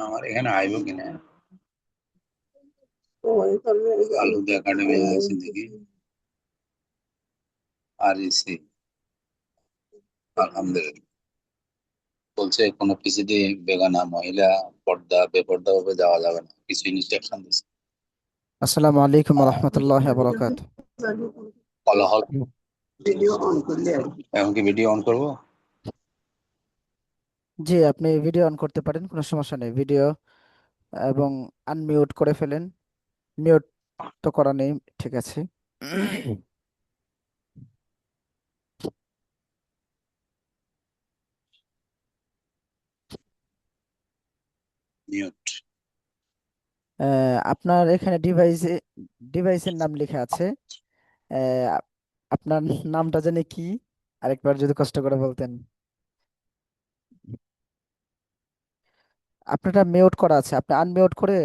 আমার এখানে আইব কিনা আলুদা একাডেমি আছে দেখি আর এসি আলহামদুলিল্লাহ বলছে কোনো পিসিডি বেগানা মহিলা পর্দা বেপর্দা ভাবে যাওয়া যাবে না কিছু ইনস্ট্রাকশন দিচ্ছে। আসসালামু আলাইকুম রহমতুল্লাহ বরকাত। বলা হল এখন কি ভিডিও অন করবো? জি, আপনি ভিডিও অন করতে পারেন, কোনো সমস্যা নেই। ভিডিও এবং আনমিউট করে ফেলেন। মিউট তো করা নেই, ঠিক আছে। মিউট। আপনার এখানে ডিভাইসের নাম লেখা আছে। আহ, আপনার নামটা জানি কি, আরেকবার যদি কষ্ট করে বলতেন। আপনারটা মিউট করা আছে, আপনি আনমিউট করে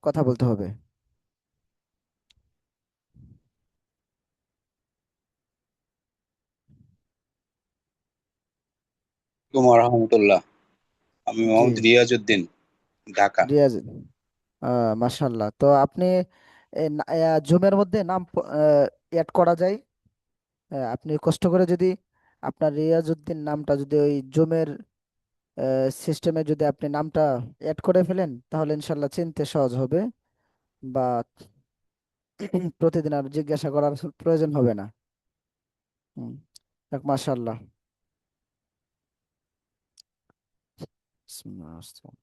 কথা বলতে হবে। কুমার রহমতুল্লাহ। আমি জি, মোহাম্মদ রিয়াজউদ্দিন, ঢাকা। রিয়াজ। মাশাল্লাহ। তো আপনি জুমের মধ্যে নাম অ্যাড করা যায়। আপনি কষ্ট করে যদি আপনার রিয়াজউদ্দিন নামটা যদি ওই জুমের সিস্টেমে যদি আপনি নামটা অ্যাড করে ফেলেন, তাহলে ইনশাল্লাহ চিনতে সহজ হবে। বা প্রতিদিন আর জিজ্ঞাসা করার প্রয়োজন হবে না। হুম, যাক, মাশাল্লাহ। বিসমিল্লাহ, আস্তাগফিরুল্লাহ।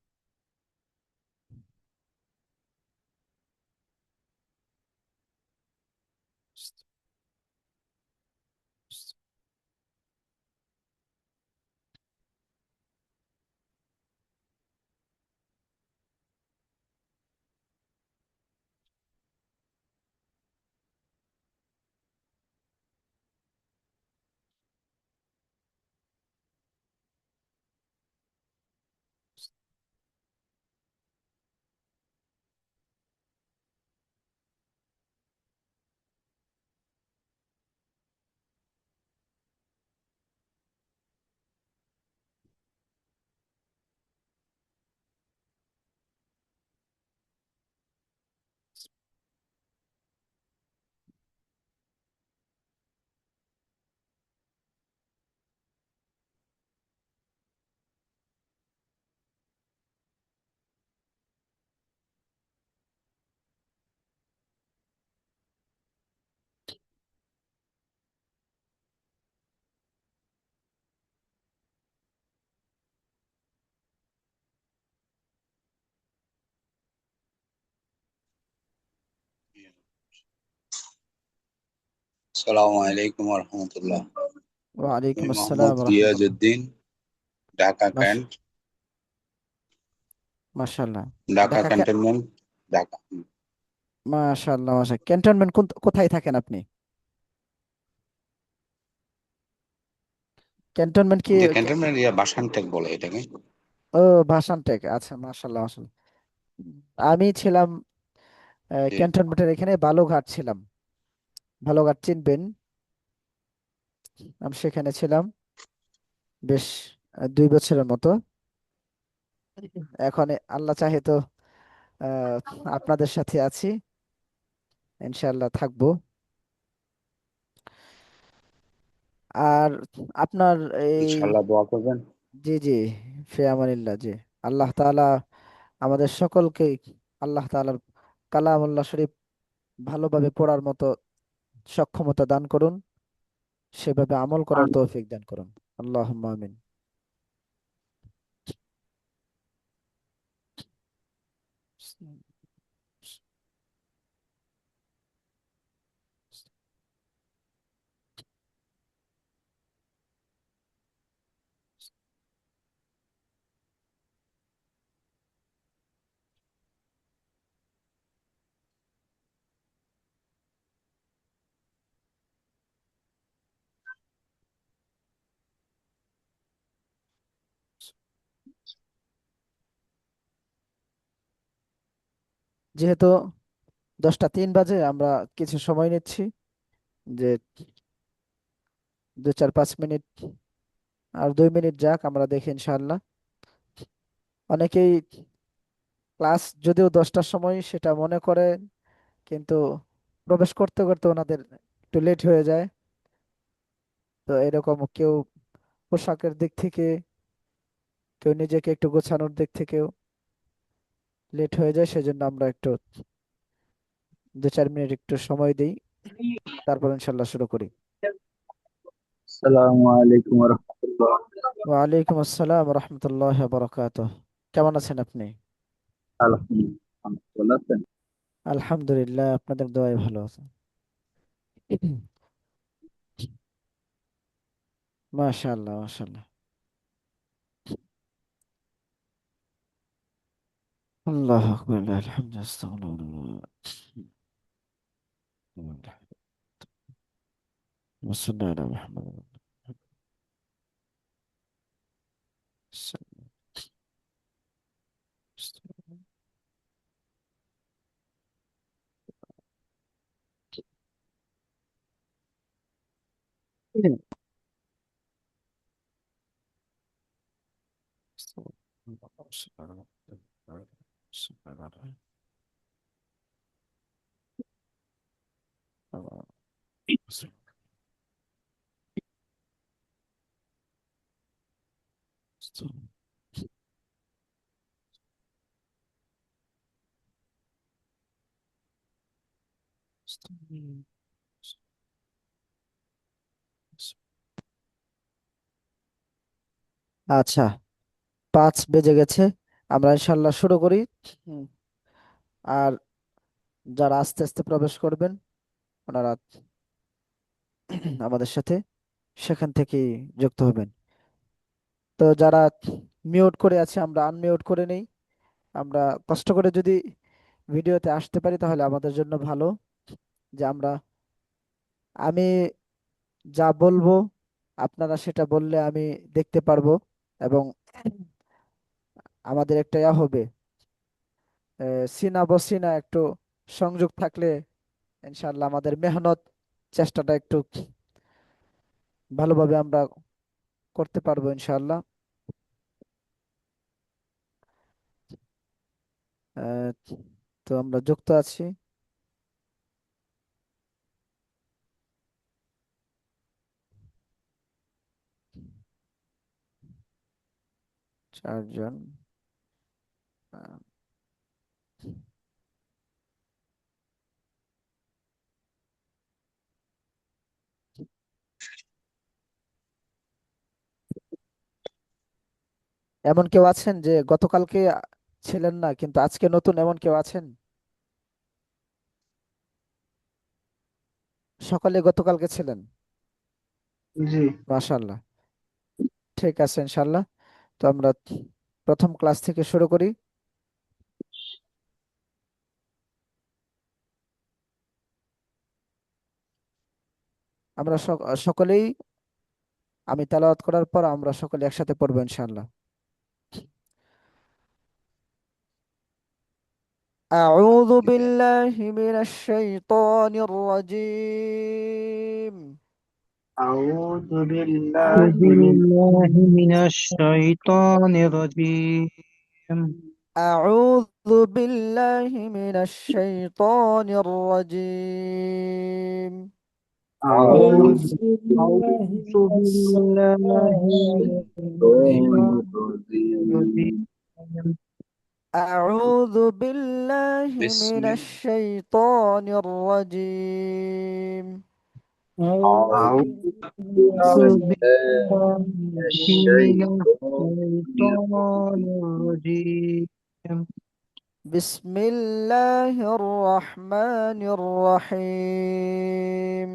আসসালামু আলাইকুম রহমতুল্লাহ। আমি ওয়ালাইকুম আসসালাম মোহাম্মদ রহমতুল্লাহ। রিয়াজউদ্দিন, ঢাকা মাশ ক্যান্ট, মাশাল্লাহ। ঢাকা ঢাকা ক্যান্টনমেন্ট, ঢাকা। মাশাল্লাহ, মাশাল্লাহ। ক্যান্টনমেন্ট কোথায় থাকেন আপনি? ক্যান্টনমেন্ট কি? যে ক্যান্টনমেন্ট বাসানটেক বলে এটাকে। ও, ভাসান টেক, আচ্ছা, মাশাল্লাহ, মাশাল্লাহ। আমি ছিলাম যে ক্যান্টনমেন্টের এখানে বালুঘাট ছিলাম। বালুঘাট চিনবেন? আমি সেখানে ছিলাম বেশ 2 বছরের মতো। এখন আল্লাহ চাহে তো আহ, আপনাদের সাথে আছি, ইনশাআল্লাহ থাকবো। আর আপনার এই, ইনশাআল্লাহ দোয়া করবেন। জি জি, ফি আমানিল্লাহ, জি। আল্লাহ তাআলা আমাদের সকলকে আল্লাহ তাআলার কালামুল্লাহ শরীফ ভালোভাবে পড়ার মতো সক্ষমতা দান করুন, সেভাবে আমল করার তৌফিক দান করুন। আল্লাহুম্মা আমিন। যেহেতু 10টা 3 বাজে, আমরা কিছু সময় নিচ্ছি, যে 2 4 5 মিনিট, আর 2 মিনিট যাক, আমরা দেখি ইনশাআল্লাহ। অনেকেই ক্লাস যদিও 10টার সময় সেটা মনে করেন, কিন্তু প্রবেশ করতে করতে ওনাদের একটু লেট হয়ে যায়। তো এরকম কেউ পোশাকের দিক থেকে, কেউ নিজেকে একটু গোছানোর দিক থেকেও লেট হয়ে যায়, সেজন্য আমরা একটু 2-4 মিনিট একটু সময় দিই, তারপর ইনশাল্লাহ শুরু করি। আসসালামু আলাইকুম ওয়া রাহমাতুল্লাহ। ওয়ালাইকুম আসসালাম রহমতুল্লাহ বরকাতুহ। কেমন আছেন আপনি? আলহামদুলিল্লাহ, ভালো আছেন? আলহামদুলিল্লাহ, আপনাদের দোয়ায় ভালো আছে। মাশাআল্লাহ মাশাআল্লাহ। আল্লাহ আকবার, আলহামদুলিল্লাহ, আস্তাগফিরুল্লাহ। ওয়াসাল্লাম আলা মুহাম্মদ। আচ্ছা, 5 বেজে গেছে, আমরা ইনশাল্লাহ শুরু করি। হুম, আর যারা আস্তে আস্তে প্রবেশ করবেন ওনারা আমাদের সাথে সেখান থেকেই যুক্ত হবেন। তো যারা মিউট করে আছে আমরা আনমিউট করে নেই। আমরা কষ্ট করে যদি ভিডিওতে আসতে পারি তাহলে আমাদের জন্য ভালো, যে আমি যা বলবো আপনারা সেটা বললে আমি দেখতে পারবো, এবং আমাদের একটা ইয়া হবে, সিনা বসিনা একটু সংযোগ থাকলে ইনশাআল্লাহ আমাদের মেহনত, চেষ্টাটা একটু ভালোভাবে আমরা করতে পারবো ইনশাআল্লাহ। আহ, তো আমরা যুক্ত আছি। 4 জন। আহ, এমন কেউ আছেন যে গতকালকে ছিলেন না কিন্তু আজকে নতুন, এমন কেউ আছেন? সকলে গতকালকে ছিলেন? জি। মাশাআল্লাহ, ঠিক আছে ইনশাআল্লাহ। তো আমরা প্রথম ক্লাস থেকে শুরু করি। আমরা সকলেই, আমি তেলাওয়াত করার পর আমরা সকলে একসাথে পড়বো ইনশাআল্লাহ। أعوذ بالله من الشيطان الرجيم. أعوذ بالله أعوذ من بالله من الشيطان الرجيم. أعوذ بالله من الشيطان الرجيم. أعوذ أعوذ بالله أعوذ من بالله من الشيطان الشيطان الرجيم. الرجيم. أعوذ بالله بسم من الشيطان الرجيم. أعوذ أعوذ أعوذ بالله بالله من من الشيطان الشيطان الرجيم. الرجيم. بسم الله الرحمن الرحيم.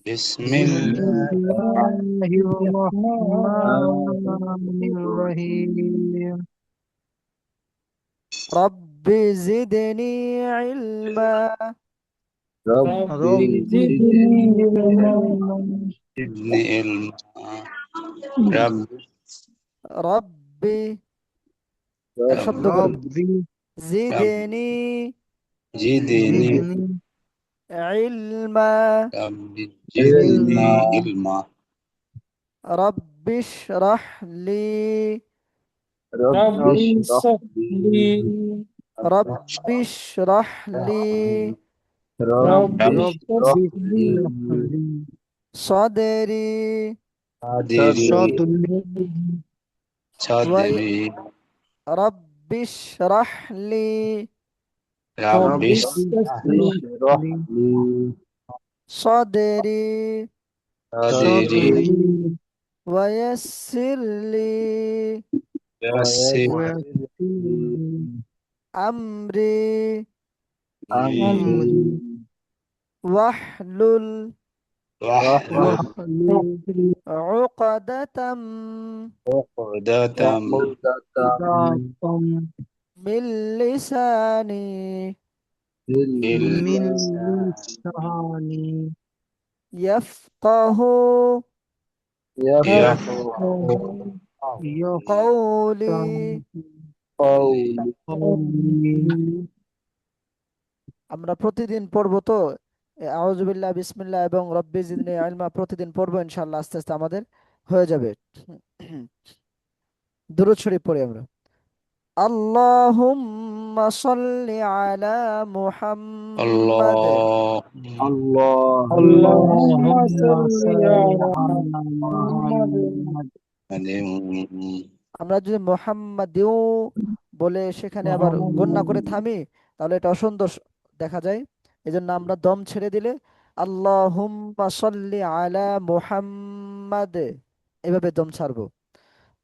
بسم بسم بسم الله الله الله الرحمن الرحمن الرحيم. الرحيم. رب زدني علما. ربي رب زدني زدني علما. علما. ابن علم رب ربي رب শব্দ করে ربي رب জিদনি زدني زدني ইলমা। رب زدني علما. علما. علما رب اشرح لي رب رب اشرح اشرح لي لي রব্বি ইশরাহ লি رب رب اشرح اشرح لي لي صدري صدري وي- صدري رب اشرح لي رب رب اشرح اشرح اشرح لي لي صدري صدري صدري ويسر لي ويسر ويسر لي أمري أمري أمري واحلل واحلل واحلل عقدة عقدة عقدة من لساني من باللسان لساني يفقه يفقه يفقه قولي قولي قولي আমরা প্রতিদিন পড়বো তো আউযুবিল্লাহ বিসমিল্লাহ এবং রব্বি জিদনি ইলমা প্রতিদিন পড়বো ইনশাআল্লাহ আস্তে আস্তে আমাদের হয়ে যাবে দুরূদ শরীফ পড়ি আমরা আল্লাহুম্মা সাল্লি আলা মুহাম্মাদ اللهم اللهم اللهم صل صل على على محمد محمد আমরা যদি মুহাম্মাদিউ বলে সেখানে আবার গণ্যা করে থামি তাহলে এটা অসুন্দর দেখা যায়। এজন্য আমরা দম ছেড়ে দিলে আল্লাহুম্মা সাল্লি আলা মুহাম্মাদ এভাবে দম ছাড়বো।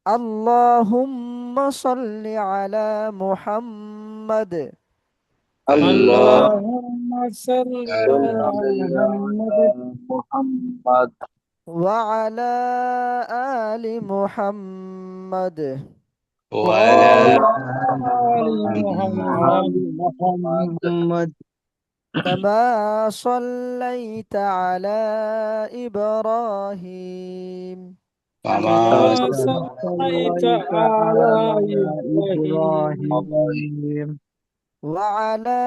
আল্লাহুম্মা সাল্লি আলা মুহাম্মাদ الله اللهم صل صل على على محمد محمد ওয়া আলা আলি মুহাম্মাদ وعلى وعلى وعلى آل محمد آل محمد কামা সাল্লাইতা আলা ইব্রাহিম كما كما كما صليت صليت على على إبراهيم إبراهيم وعلى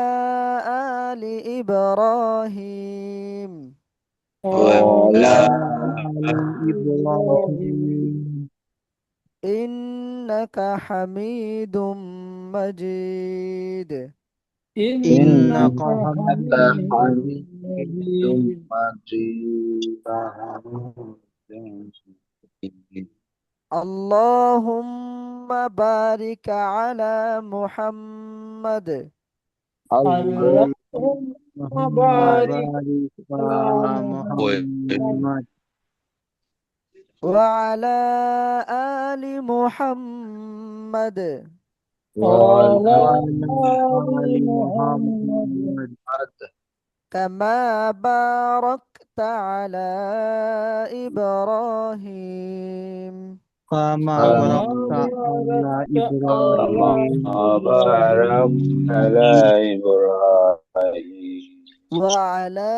آل إبراهيم وعلى وعلى وعلى آل آل إبراهيم إبراهيم إنك حميد مجيد إنك إنك حميد حميد مجيد مجيد اللهم بارك على محمد اللهم اللهم بارك بارك على على محمد محمد وعلى آل محمد وعلى وعلى آل آل محمد محمد كما باركت على إبراهيم كما كما كما باركت على باركت على إبراهيم باركت إبراهيم على إبراهيم وعلى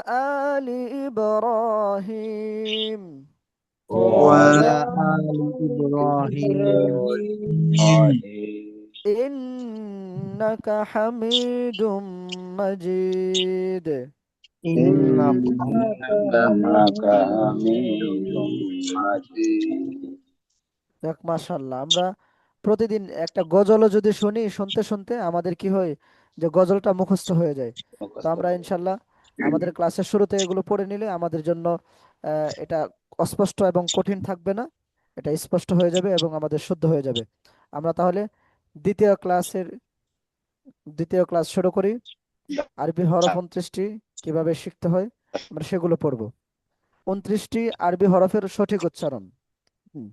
آل إبراهيم وعلى وعلى وعلى آل آل إبراهيم إبراهيم إنك حميد مجيد إنك إنك إنك حميد حميد مجيد مجيد যাক মাশাআল্লাহ আমরা প্রতিদিন একটা গজলও যদি শুনি শুনতে শুনতে আমাদের কি হয় যে গজলটা মুখস্থ হয়ে যায়। তো আমরা ইনশাল্লাহ আমাদের ক্লাসের শুরুতে এগুলো পড়ে নিলে আমাদের জন্য এটা অস্পষ্ট এবং কঠিন থাকবে না, এটা স্পষ্ট হয়ে যাবে এবং আমাদের শুদ্ধ হয়ে যাবে। আমরা তাহলে দ্বিতীয় ক্লাসের দ্বিতীয় ক্লাস শুরু করি। আরবি হরফ 29টি কিভাবে শিখতে হয় আমরা সেগুলো পড়ব। 29টি আরবি হরফের সঠিক উচ্চারণ। হুম।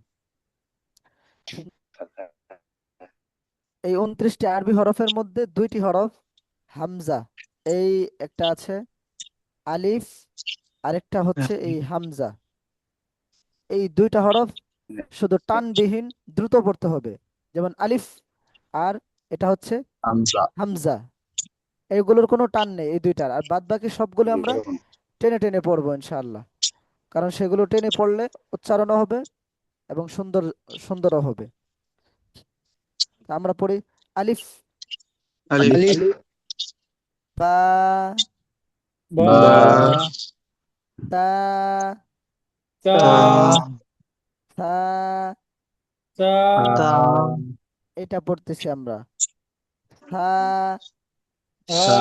এই 29টি আরবি হরফের মধ্যে দুইটি হরফ হামজা, এই একটা আছে আলিফ, আরেকটা হচ্ছে এই হামজা। এই দুইটা হরফ শুধু টানবিহীন দ্রুত পড়তে হবে, যেমন আলিফ আর এটা হচ্ছে হামজা হামজা, এইগুলোর কোনো টান নেই এই দুইটার, আর বাদ বাকি সবগুলো আমরা টেনে টেনে পড়বো ইনশাআল্লাহ, কারণ সেগুলো টেনে পড়লে উচ্চারণও হবে এবং সুন্দরও হবে। আমরা পড়ি আলিফ, ألف বা, با با তা, تا تا থা, تا تا এটা পড়তেছি আমরা। সা, সা,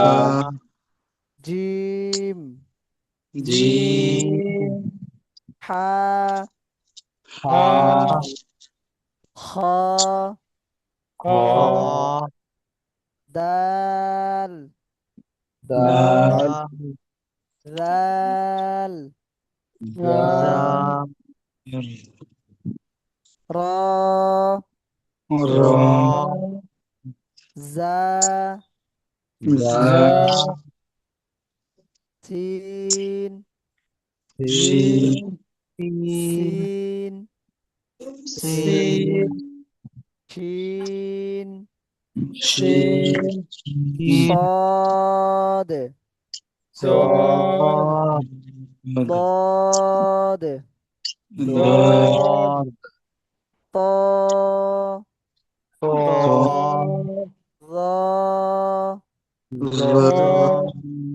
জিম, জিম, হা, হা, খ, খ, দাল, দাল, জাল, জাল, র, র, জা, জা, সিন, শিন, সিন, শিন, শিন, শিন, صاد صاد، ضاد ضاد، طا طا، ظا ظا،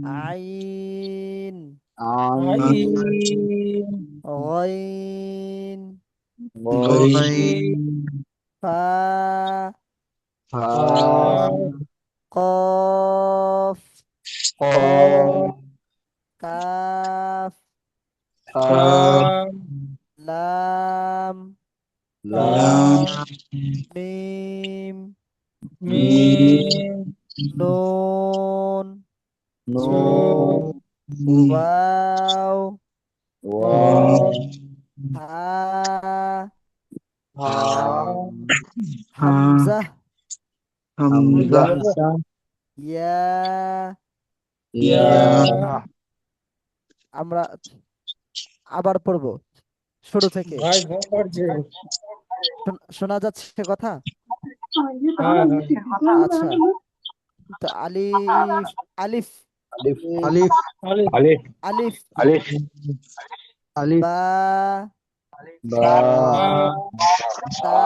عين عين، غين غين، فا فا، قاف قاف، كاف كاف، لام لام، ميم ميم، نون نون، واو واو، ها ها، همزة همزة، يا يا، আমরা আবার পড়বো শুরু থেকে ভাই ভয় করছে। শোনা যাচ্ছে কথা হ্যাঁ হ্যাঁ আচ্ছা তো আলিফ আলিফ আলিফ, আলিফ, আলিফ, আলিফ আলিফ, আলিফ, বা বা, তা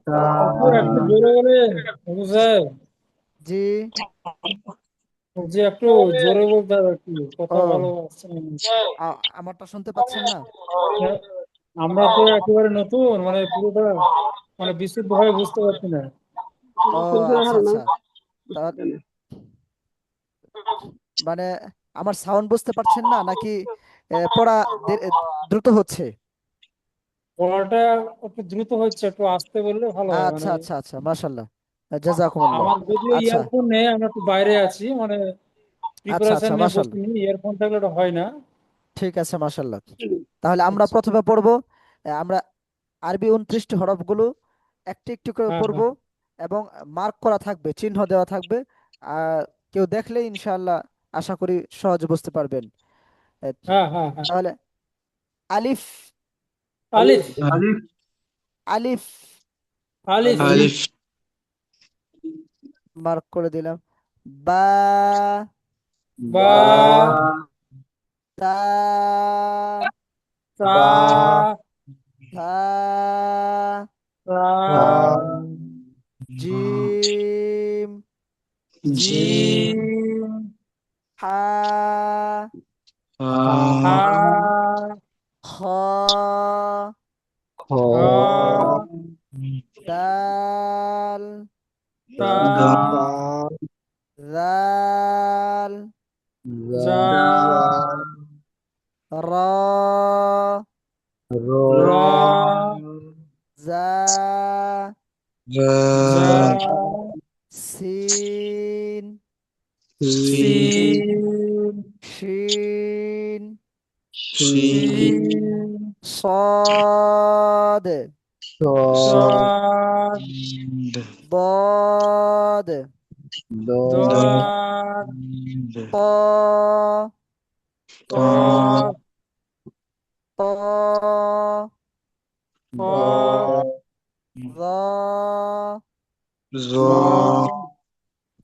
তা, একটু একটু জোরে বলে হুজুর সাহেব, জি যে একটু জোরে বলতে হবে, একটু কথা ভালো ও আসছে না। আমারটা শুনতে পাচ্ছেন না হ্যাঁ, আমরা তো একেবারে নতুন, মানে পুরোটা মানে বিশুদ্ধ ভাবে বুঝতে পারছি না। ও আচ্ছা আচ্ছা তাহলে মানে আমার সাউন্ড বুঝতে পারছেন না নাকি পড়া দ্রুত হচ্ছে পড়াটা একটু দ্রুত হচ্ছে, একটু আস্তে বললে ভালো হয় আচ্ছা মানে। আচ্ছা আচ্ছা মাশাল্লাহ জাজাকুমুল্লাহ আমার যদিও আচ্ছা ইয়ারফোন নেই, আমরা একটু বাইরে আছি, মানে আচ্ছা প্রিপারেশন আচ্ছা নিয়ে মাশাল্লাহ বসিনি, ইয়ারফোন থাকলে ওটা হয় না। ঠিক আছে মাশাল্লাহ তাহলে আমরা আচ্ছা, প্রথমে পড়বো আমরা আরবি 29টি হরফগুলো একটি একটি করে হ্যাঁ হ্যাঁ পড়বো এবং মার্ক করা থাকবে চিহ্ন দেওয়া থাকবে আর কেউ দেখলে ইনশাআল্লাহ আশা করি সহজে বুঝতে পারবেন এ, হ্যাঁ হ্যাঁ হ্যাঁ। তাহলে আলিফ আলিফ, আলিফ, আলিফ আলিফ, আলিফ, মার্ক করে দিলাম বা বা, বা, তা তা, বা, থা তা, তা, জিম জিম, জিম, হা হা, হা, খ খ, খ, দাল তা, দাল, জাল জা, জাল, র র, রা, জা জা, রা, সিন সিন, সিন, শিন শিন, শিন, صاد صاد، সাদ, ضاد ضاد، দাদ, طا طا، কফ, طا কফ, ضاد، ظا ظ, ظا،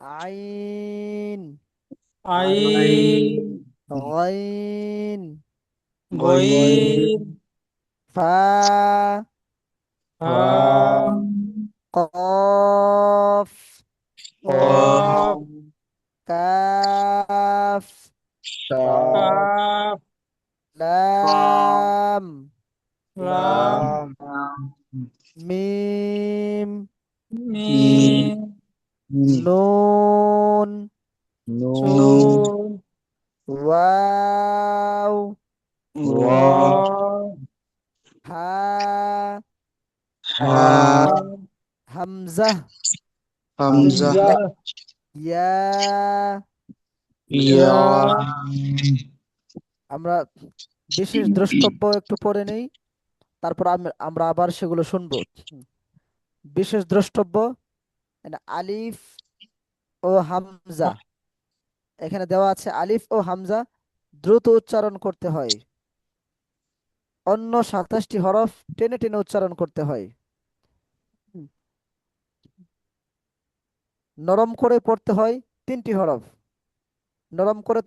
عين আইন, عين، غين غين، গইন, فا ফা, فا، قاف قاف، কফ, كاف كاف، কাফ, لام লাম, لام، ميم ميم، মিম, নুন, চুন, ওয়াও, ওয়াও, হা, হা, হামজা, হামজা, ইয়া। ইয়া, আমরা বিশেষ দ্রষ্টব্য একটু পড়ে নেই, তারপর আমরা আবার সেগুলো শুনবো। বিশেষ দ্রষ্টব্য, আলিফ ও হামজা, এখানে দেওয়া আছে আলিফ ও হামজা দ্রুত উচ্চারণ করতে হয়, অন্য 27টি হরফ টেনে টেনে উচ্চারণ করতে হয়। হুম, নরম করে পড়তে হয় 3টি হরফ, নরম করে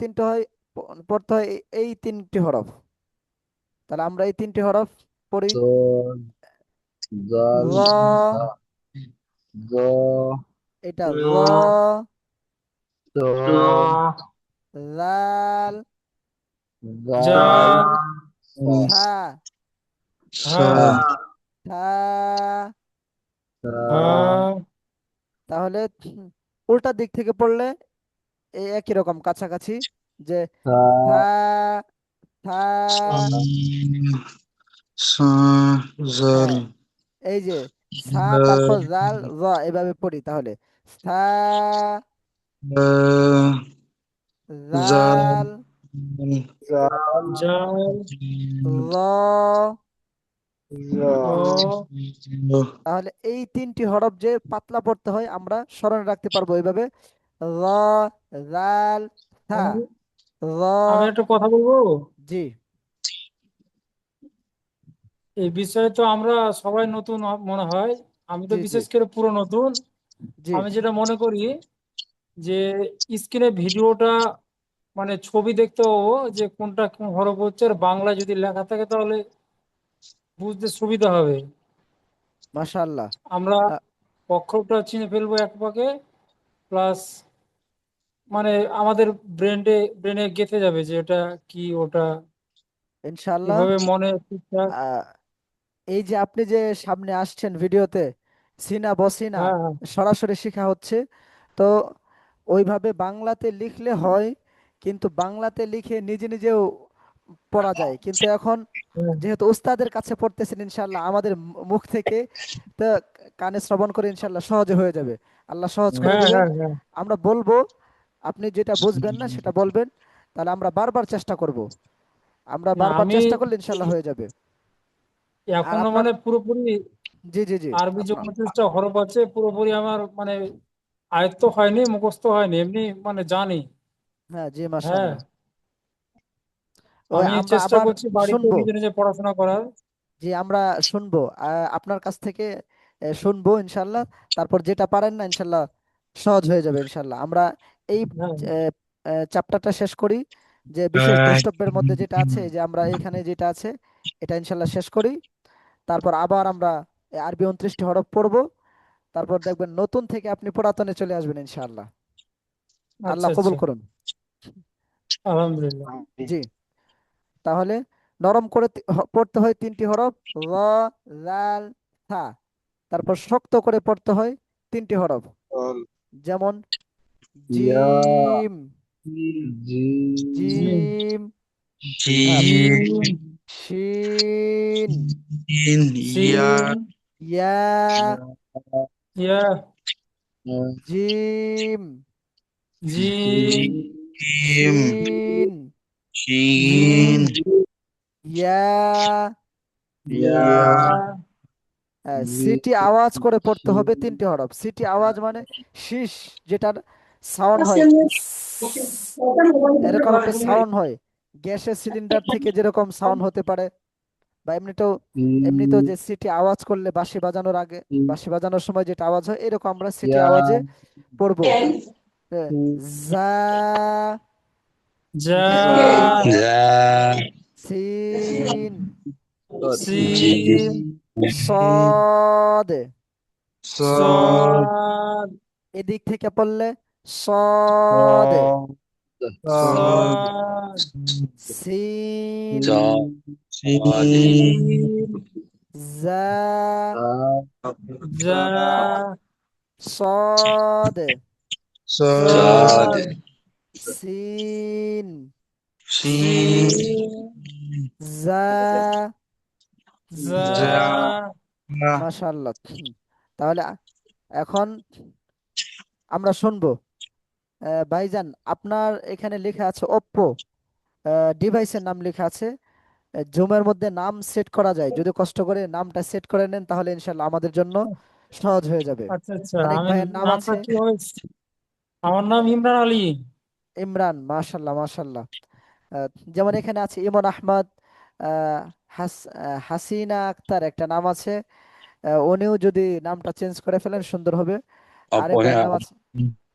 পড়তে হয় এই 3টি হরফ। তাহলে আমরা এই 3টি হরফ পড়ি। দল, জাল, র, জা, জ, এটা র, জ, লাল, জাল, থা, সা, থা। সা, তাহলে উল্টা দিক থেকে পড়লে এই একই রকম কাছাকাছি, যে সা, থা, থা। সা, জাল, হ্যাঁ, এই যে সা, তারপর জাল র, এভাবে পড়ি। তাহলে সা, জাল, জাল, জাল, জাল, র। র, তাহলে এই 3টি হরফ যে পাতলা পড়তে হয় আমরা স্মরণে রাখতে পারবো এইভাবে: র, জাল, থা, আমি র। আমি একটা কথা বলবো। জি, এই বিষয়ে তো আমরা সবাই নতুন মনে হয়। আমি তো জি, জি, বিশেষ করে পুরো নতুন। জি। আমি যেটা মনে করি যে স্ক্রিনে ভিডিওটা মানে ছবি দেখতে হবো যে কোনটা কোন হরফ হচ্ছে, আর বাংলা যদি লেখা থাকে তাহলে বুঝতে সুবিধা হবে। মাশাআল্লাহ। আমরা আহ, অক্ষরটা চিনে ফেলবো এক পাকে, প্লাস মানে আমাদের ব্রেনে গেঁথে যাবে যে এটা কি ওটা, ইনশাআল্লাহ। এভাবে মনে ঠিকঠাক। আহ, এই যে আপনি যে সামনে আসছেন ভিডিওতে, সিনা বসিনা হ্যাঁ, হ্যাঁ, সরাসরি শেখা হচ্ছে। তো ওইভাবে বাংলাতে লিখলে হয়, কিন্তু বাংলাতে লিখে নিজে নিজেও পড়া যায়, কিন্তু এখন হ্যাঁ, যেহেতু উস্তাদের কাছে পড়তেছেন ইনশাল্লাহ আমাদের মুখ থেকে, তো কানে শ্রবণ করে ইনশাল্লাহ সহজে হয়ে যাবে, আল্লাহ সহজ করে হ্যাঁ, দিবেন। হ্যাঁ, হ্যাঁ। আমরা বলবো, আপনি যেটা বুঝবেন না সেটা বলবেন, তাহলে আমরা বারবার চেষ্টা করব, আমরা না, বারবার আমি চেষ্টা করলে ইনশাল্লাহ হয়ে যাবে। আর এখনো আপনার, মানে পুরোপুরি জি, জি, জি, আরবি যে 29টা হরফ আছে পুরোপুরি আমার মানে আয়ত্ত হয়নি, মুখস্থ হয়নি, এমনি মানে জানি। হ্যাঁ, জি, হ্যাঁ, মাশাআল্লাহ। ওই আমি আমরা চেষ্টা আবার করছি বাড়িতে শুনবো, নিজে নিজে পড়াশোনা করার। যে আমরা শুনবো আপনার কাছ থেকে, শুনবো ইনশাল্লাহ। তারপর যেটা পারেন না ইনশাল্লাহ সহজ হয়ে যাবে ইনশাল্লাহ। আমরা এই হ্যাঁ, চ্যাপ্টারটা শেষ করি, যে বিশেষ দ্রষ্টব্যের মধ্যে যেটা আছে, যে আমরা এখানে যেটা আছে এটা ইনশাল্লাহ শেষ করি। তারপর আবার আমরা এই আরবি 29টি হরফ পড়বো। তারপর দেখবেন নতুন থেকে আপনি পুরাতনে চলে আসবেন ইনশাআল্লাহ। আচ্ছা, আল্লাহ কবুল আচ্ছা, করুন। আলহামদুলিল্লাহ। জি, তাহলে নরম করে পড়তে হয় 3টি হরফ: র, লাল, থা। তারপর শক্ত করে পড়তে হয় 3টি হরফ, যেমন ইয়া, জিম, জি, জিম, জিম, আহ, জিম, শিন, সিন, ইয়া, ইয়া, জিম, জিম, শিন, জিম, ইয়া। ইয়া, সিটি আওয়াজ করে পড়তে হবে 3টি হরফ। সিটি আওয়াজ মানে শীষ, যেটার সাউন্ড হয় এরকম একটা সাউন্ড হয়, গ্যাসের সিলিন্ডার থেকে যেরকম সাউন্ড হতে পারে, বা এমনিতেও যে সিটি আওয়াজ করলে বাঁশি বাজানোর আগে, বাঁশি বাজানোর সময় যেটা আওয়াজ হয়, এরকম আমরা সিটি আওয়াজে পড়বো। হ্যাঁ, জা, যা, যা, সিন, সিন, সদ। সদ, এদিক থেকে পড়লে সদ, সদ, সিন, সিন, জা, যা, صاد صاد سين شين زا زا মাশাআল্লাহ। তাহলে এখন আমরা শুনবো। ভাইজান, আপনার এখানে লেখা আছে ওপ্পো ডিভাইসের নাম লেখা আছে। জুমের মধ্যে নাম সেট করা যায়, যদি কষ্ট করে নামটা সেট করে নেন তাহলে ইনশাল্লাহ আমাদের জন্য সহজ হয়ে যাবে। আচ্ছা আচ্ছা, অনেক আমি ভাইয়ের নাম নামটা আছে। কি হবে? আমার নাম ইমরান আলী। ইমরান, মাশাল্লাহ মাশাল্লাহ। আহ, যেমন এখানে আছে ইমন আহমদ, আহ, হাসিনা আক্তার একটা নাম আছে। উনিও যদি নামটা চেঞ্জ করে ফেলেন সুন্দর হবে। আরেক ভাইয়ের নাম আছে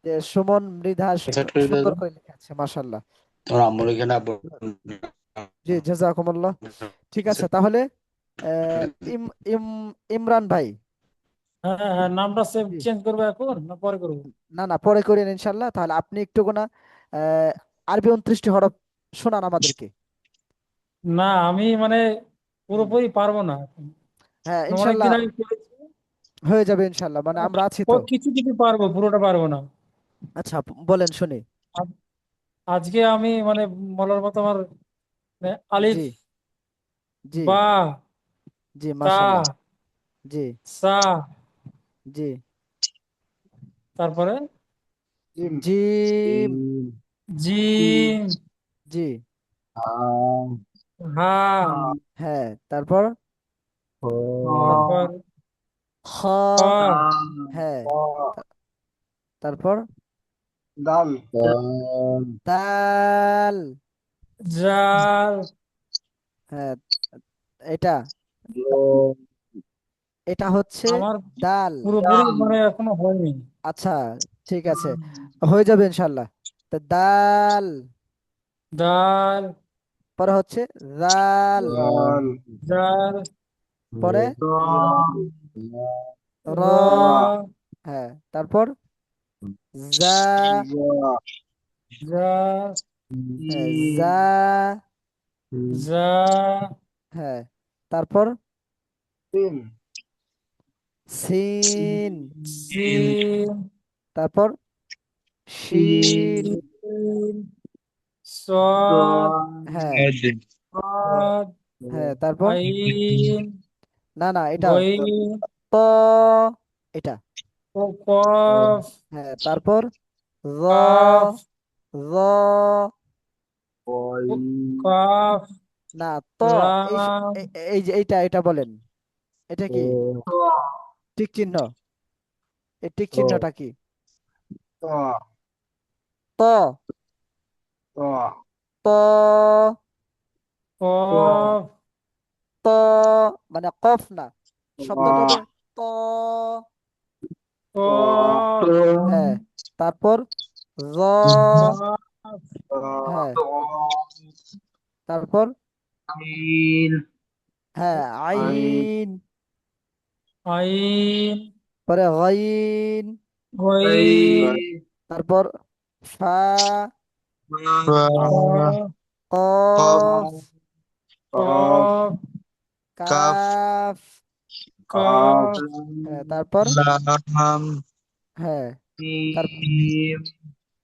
যে সুমন মৃধা, সেট করে দাও সুন্দর তো। করে লেখা আছে, মাশাল্লাহ। তোমার আম্মুর এখানে আব্বুর জি, জাজাকুমুল্লাহ। ঠিক আছে, সেট তাহলে আহ, ইম ইম ইমরান ভাই। হ্যাঁ হ্যাঁ, নামটা জি, চেঞ্জ করবো এখন না পরে করবো? না না, পরে করেন ইনশাল্লাহ। তাহলে আপনি একটু না আহ, আরবি 29টি হরফ শোনান আমাদেরকে। না, আমি মানে হুম, পুরোপুরি পারবো না এখন। হ্যাঁ অনেকদিন ইনশাল্লাহ আগে করেছি। হয়ে যাবে ইনশাল্লাহ, মানে আমরা আছি ও তো। কিছু কিছু পারবো, পুরোটা পারবো না। আচ্ছা, বলেন শুনি। আজ- আজকে আমি মানে বলার মতো আমার মানে আলিফ, জি জি বা, জি, তা, মাশাল্লাহ। জি সা, জি, তারপরে জিম। জিম, জি, হা, হ্যাঁ, তারপর তারপর খ, খ। হ্যাঁ, তা- তারপর দাল। জাল। হ্যাঁ, এটা এটা হচ্ছে আমার দাল। পুরোপুরি মানে এখনো হয়নি। আচ্ছা, ঠিক আছে, হয়ে যাবে ইনশাল্লাহ। তা দাল, ডাল, পরে হচ্ছে জাল, জাল, পরে র। র, হ্যাঁ, তারপর জা। জা, হ্যাঁ, জা। জা, হ্যাঁ, তারপর সিন, সিন, তারপর শিন। সিন, সদ, হ্যাঁ সদ, হ্যাঁ, তারপর আইন, না না, এটা গইন, ত, এটা। কফ, হ্যাঁ, তারপর র, কাফ, র। কাফ, না, ত। এই রাম, এই যে এটা বলেন, এটা কি টিক চিহ্ন? এই টিক চিহ্নটা কি? ত, ত, কফ, ত, মানে কফ না, শব্দটা হবে ত। কফ, হ্যাঁ, তারপর র। কাফ, হ্যাঁ, তারপর হ্যাঁ আইন, আইন, পরে গইন, গইন, তারপর ফা, ফা, কফ, কফ, কাফ। কাফ, হ্যাঁ, তারপর হ্যাঁ, তার মিম,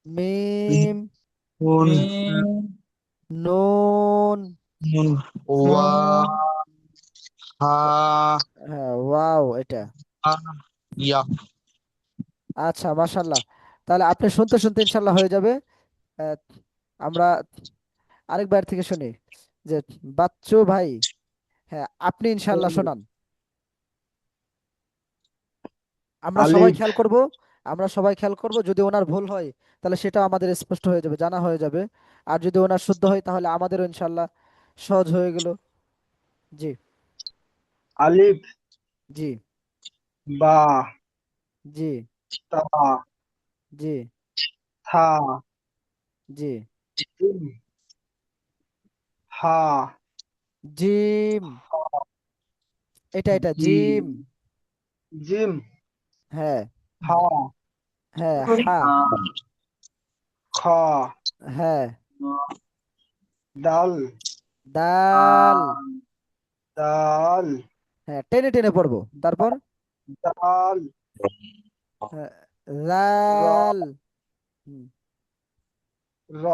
মিম, নুন। নুন, হ্যাঁ, ওয়াও, এটা। আচ্ছা, মাশাল্লাহ। তাহলে আপনি শুনতে শুনতে ইনশাল্লাহ হয়ে যাবে। আহ, আমরা আরেকবার থেকে শুনি যে বাচ্চু ভাই, হ্যাঁ আপনি ইনশাল্লাহ শোনান। আমরা সবাই খেয়াল করব, আমরা সবাই খেয়াল করব, যদি ওনার ভুল হয় তাহলে সেটা আমাদের স্পষ্ট হয়ে যাবে, জানা হয়ে যাবে। আর যদি ওনার শুদ্ধ হয় তাহলে আমাদেরও ইনশাল্লাহ সহজ হয়ে গেল। জি জি জি জি জি, জিম। এটা জিম। হ্যাঁ হ্যাঁ, হা। হ্যাঁ, দাল। হ্যাঁ, টেনে টেনে পড়বো, তারপর হ্যাঁ, র জাল। হুম, র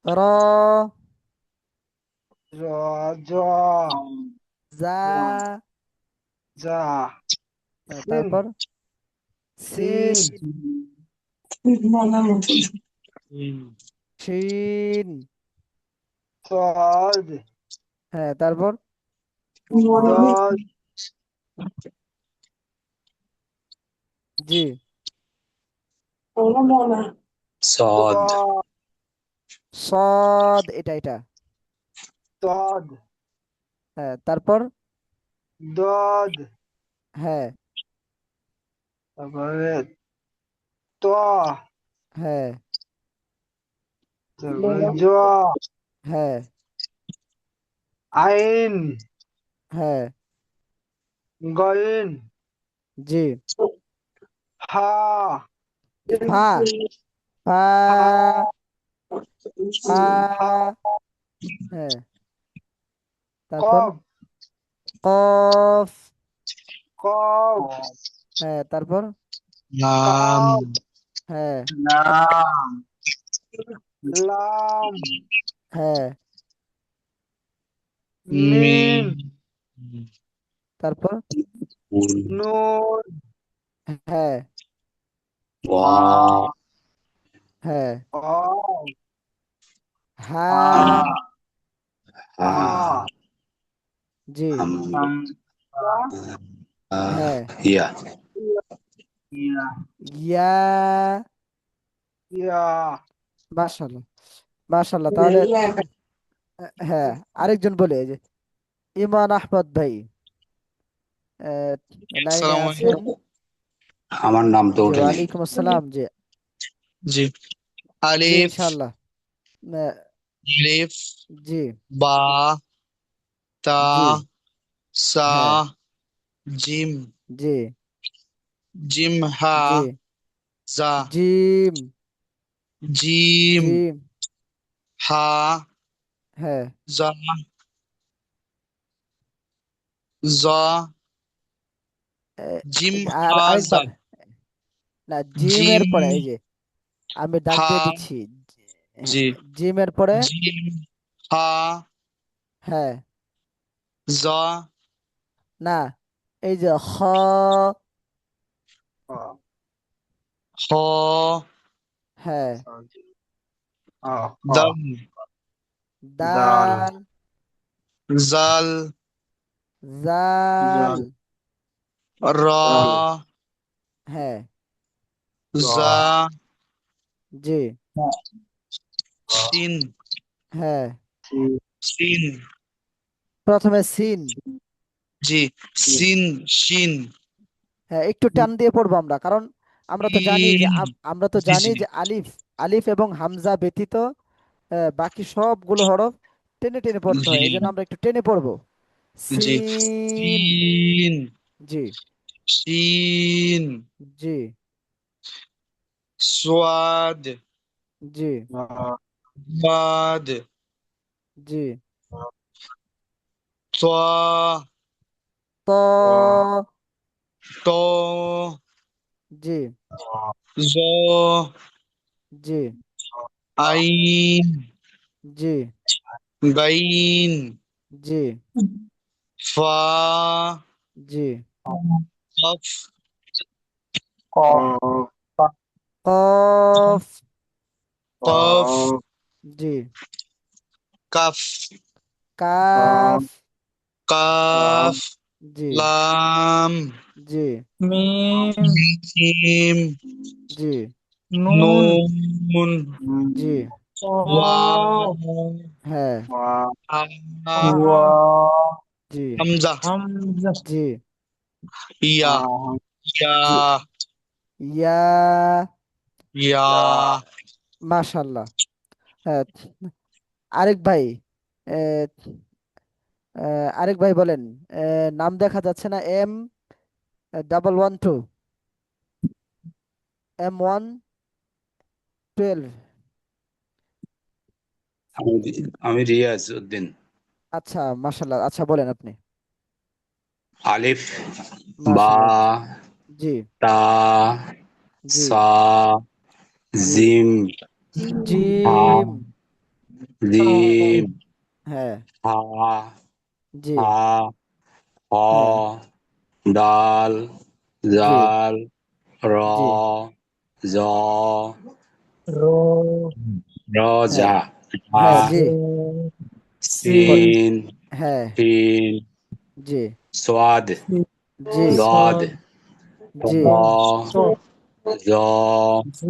র, র জ জা, জা সিন তারপর সিন সিন, শিন। সদ হ্যাঁ, তারপর দদ জি, صاد দ সদ, এটা। দদ হ্যাঁ, তারপর দদ হ্যাঁ, তারপরে ত হ্যাঁ, তারপরে জ হ্যাঁ, আইন হ্যাঁ, গইন জি, হা ফা, ফা, ফা, হা হ্যাঁ, তারপর কফ কফ, কফ হ্যাঁ, তারপর কাফ হ্যাঁ, লাম হ্যাঁ, মিম তারপর নুন হ্যাঁ, واو হ্যাঁ, অ হা, হা জি, হামজা হ্যাঁ, يا ইয়া ইয়া। ইয়া মাশাল্লাহ, মাশাল্লাহ। তাহলে হ্যাঁ, আরেকজন বলে এই যে ইমান আহমদ ভাই, লাইনে আসসালামু আছেন। আলাইকুম। আমার নাম তো জি, ওঠেনি। ওয়ালাইকুম আসসালাম। জি, জি, জি, আলিফ, ইনশাল্লাহ। আহ, আলিফ, জি, বা, তা, জি, সা, হ্যাঁ, জিম, জি, জিম, হা, জি, জা, জিম, জিম, জিম, হা, হ্যাঁ, জা, জা, জিম, আর হা, জা, আরেকবার, না, জিমের জিম, পরে এই যে আমি ডাক হা, দিয়ে দিচ্ছি। হ্যাঁ, জি, জিমের পরে জিম, হা, হ্যাঁ, জা, না, এই যে খ, হ হ, হ্যাঁ, হ দাল, দাল দাল, জাল, জাল, জাল রা, জাল হ্যাঁ, জা, জি, শিন, হ্যাঁ, শিন, প্রথমে সিন। জি, শিন, শিন, হ্যাঁ, একটু টান দিয়ে পড়বো আমরা, কারণ আমরা তো জানি যে শিন, আমরা তো জি, জানি জি, যে আলিফ, আলিফ এবং হামজা ব্যতীত বাকি সবগুলো হরফ টেনে টেনে পড়তে জি, হয়, এই জন্য আমরা একটু টেনে পড়বো। জি, সিন, শিন, জি, শিন, জি, সোয়াদ, জি, বাদ, জি, তা, ত, ত, জি, জ, জি, আইন, জি, গাইন, জি, ফা, জি, কফ, কফ, কফ, জি, কাফ, কাফ, কাফ, জি, লাম, জি, মিম, মিম, জি, নুন, নুন, জি, ওয়াও, ওয়াও, হ্যাঁ, আ, জি, হামজা, হামজা, জি, ইয়া, ইয়া, জি, ইয়া। ইয়া, মাশাল্লাহ। হ্যাঁ, আরেক ভাই, আহ, আরেক ভাই বলেন, নাম দেখা যাচ্ছে না, M11 M112। আমি আমি রিয়াজ উদ্দিন। আচ্ছা, মাশাল্লাহ, আচ্ছা বলেন আপনি। আলিফ, বা, মাশাল্লাহ, জি তা জি সা জি জিম হা জিম জিম হ্যাঁ হা জি হা হ হ্যাঁ ডাল জি জাল র জি জ র র হ্যাঁ যা ঝা হ্যাঁ জি র সিন পর- সিন হ্যাঁ শিন জি সোয়াদ সি জি দদ সদ জি জ চ জ জ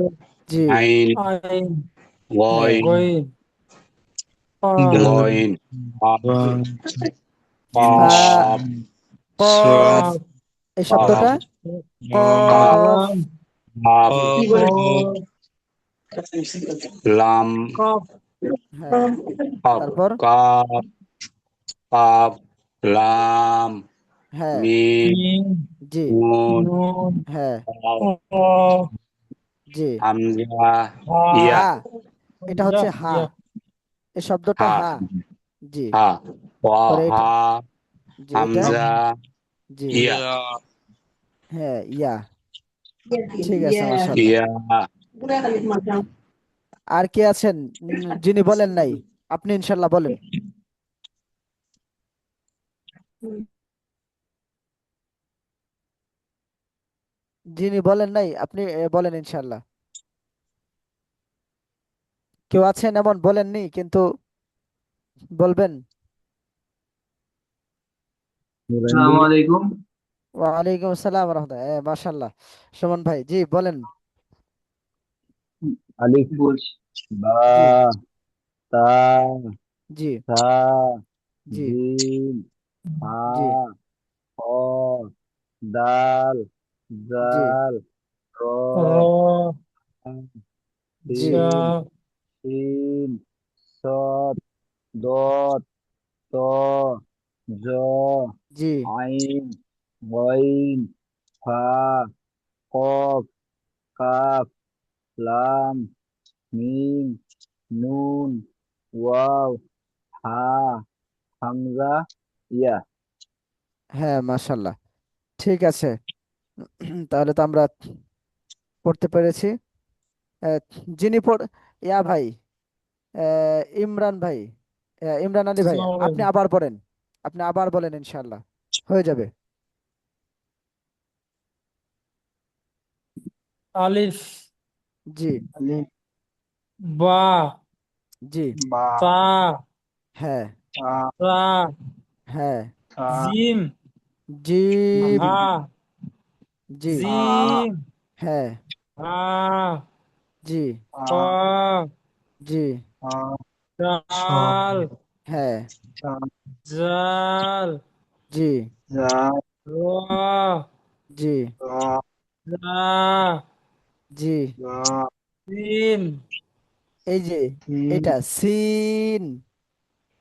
জি আইন আইন হ্যাঁ গইন গইন পা গইন জি ফা পাপ কফ কাফ এই পাপ শব্দটা পাপ কফ লাম পাপ জি কফ লাম কাফ হ্যাঁ পাপ তারপর কাপ পাপ লাম হ্যাঁ মিম মিম জি নুন নুন হ্যাঁ কফ জি হামজা হা ইয়া হা এটা ইয়া হচ্ছে হা ইয়া এই শব্দটা হা হা জি হা পরে হা এটা জি এটা হামজা জি ইয়া হ্যাঁ ইয়া ঠিক আছে মাশাআল্লাহ ইয়া আর কে আছেন যিনি বলেন নাই আপনি ইনশাল্লাহ বলেন যিনি বলেন নাই আপনি বলেন ইনশাল্লাহ কেউ আছেন এমন বলেননি কিন্তু বলবেন আসসালামু আলাইকুম। ওয়ালাইকুম আসসালাম রহমতুল্লাহ মাশাল্লাহ সুমন ভাই জি বলেন আলিফ বলছি। বা, জি তা, জি সা, জি জিম, হা, জি হ, দাল, জি জাল, র, র জি সিন, শিন, সদ, দদ, ত, জ, জি আইন, গইন, ফা, কফ, কাফ, লাম, মিম, নুন, ওয়াও, হা, হামজা, ইয়া। হ্যাঁ মাশাল্লাহ ঠিক আছে তাহলে তো আমরা পড়তে পেরেছি আহ, যিনি পড় ইয়া ভাই ইমরান ভাই ইমরান আলী ভাই আসসালামু আপনি আলাইকুম আবার পড়েন আপনি আবার বলেন ইনশাল্লাহ হয়ে যাবে আলিফ জি আলিফ, বা জি বা, তা হ্যাঁ তা, রা হ্যাঁ সা, জিম জিম হা জি হা, জিম হ্যাঁ হা জি হা, কফ জি হা, দাল হ্যাঁ সা, জাল জি জা, র জি র, রা জি রা, সিন এই যে সিন, এটা সিন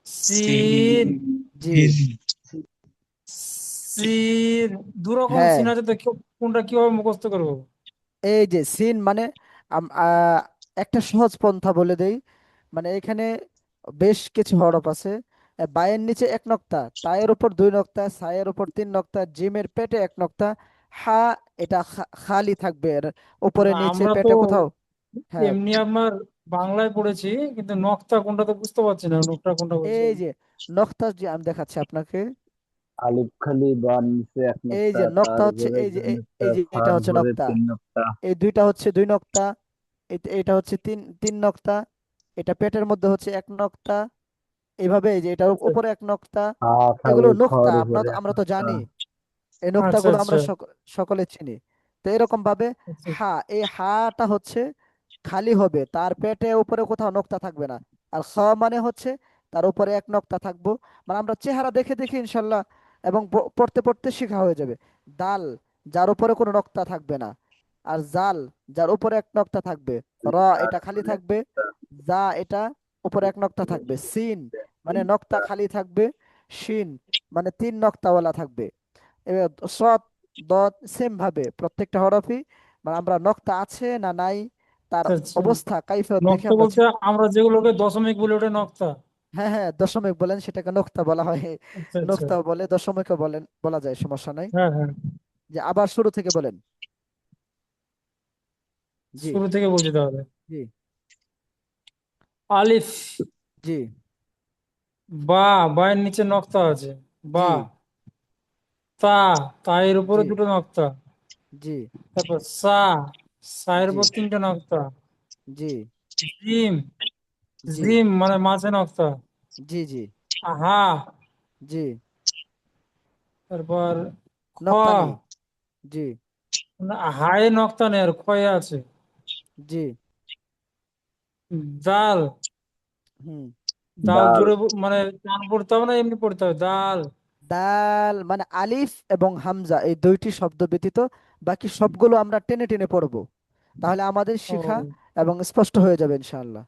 সিন জি সিন দু রকম হ্যাঁ সিন আছে তো কোনটা কিভাবে মুখস্থ করবো এই যে সিন মানে একটা সহজ পন্থা বলে দেই মানে এখানে বেশ কিছু হরফ আছে বায়ের নিচে এক নক্তা তায়ের উপর দুই নক্তা সায়ের উপর তিন নক্তা জিমের পেটে এক নক্তা হা এটা খালি থাকবে এর উপরে না নিচে আমরা তো পেটে কোথাও হ্যাঁ এমনি আমার বাংলায় পড়েছি কিন্তু নকটা কোনটা তো বুঝতে পারছি না নকটা কোনটা এই বলছেন যে নক্তা যে আমি দেখাচ্ছি আপনাকে আলিফ খালি বার নিচে এক এই নুক্তা, যে নক্তা তার হচ্ছে উপরে এই যে দুই নুক্তা, এই যে এটা ফার হচ্ছে উপরে নক্তা তিন নুক্তা। এই দুইটা হচ্ছে দুই নক্তা এটা হচ্ছে তিন তিন নক্তা এটা পেটের মধ্যে হচ্ছে এক নক্তা এইভাবে এই যে এটার আচ্ছা উপরে এক নক্তা হা এগুলো খালি নোক্তা খর আপনার উপরে এক আমরা তো নুক্তা। জানি এই আচ্ছা নোক্তাগুলো আমরা আচ্ছা সকলে চিনি তো এরকম ভাবে আচ্ছা হা এই হাটা হচ্ছে খালি হবে তার পেটে উপরে কোথাও নোক্তা থাকবে না আর খ মানে হচ্ছে তার উপরে এক নোক্তা থাকবো মানে আমরা চেহারা দেখে দেখে ইনশাল্লাহ এবং পড়তে পড়তে শেখা হয়ে যাবে দাল যার উপরে কোনো নোক্তা থাকবে না আর জাল যার উপরে এক নোক্তা থাকবে র তার এটা খালি উপরে এক থাকবে নুক্তা। যা এটা উপরে এক নক্তা থাকবে সিন মানে নক্তা খালি থাকবে শিন মানে তিন নক্তাওয়ালা থাকবে এবার সৎ দত সেম ভাবে প্রত্যেকটা হরফই মানে আমরা নক্তা আছে না নাই তার আচ্ছা অবস্থা কাইফিয়ত দেখে নক্তা আমরা বলতে আমরা যেগুলোকে দশমিক বলি ওটা নক্তা হ্যাঁ হ্যাঁ দশমিক বলেন সেটাকে নক্তা বলা হয় আচ্ছা আচ্ছা নক্তা বলে দশমিকও বলেন বলা যায় সমস্যা নাই হ্যাঁ হ্যাঁ যে আবার শুরু থেকে বলেন। জি শুরু থেকে বলছি তাহলে। জি আলিফ, জি বা, বায়ের নিচে নক্তা আছে, বা। জি তা, তায়ের উপরে জি দুটো নক্তা। জি তারপর সায়ের জি উপর তিনটে নক্তা। জি জিম, জি জিম মানে মাঝে নক্তা। জি জি হা, জি তারপর খ, নক্তা নেই। জি না, হায়ে নক্তা নেই আর খয়ে আছে। জি দাল, হুম। দাল দাল জোরে মানে টান পড়তে হবে না এমনি পড়তে হবে? দাল। দাল মানে আলিফ এবং হামজা এই দুইটি শব্দ ব্যতীত বাকি সবগুলো আমরা টেনে টেনে পড়বো, তাহলে আমাদের শিখা ও, এবং স্পষ্ট হয়ে যাবে ইনশাআল্লাহ।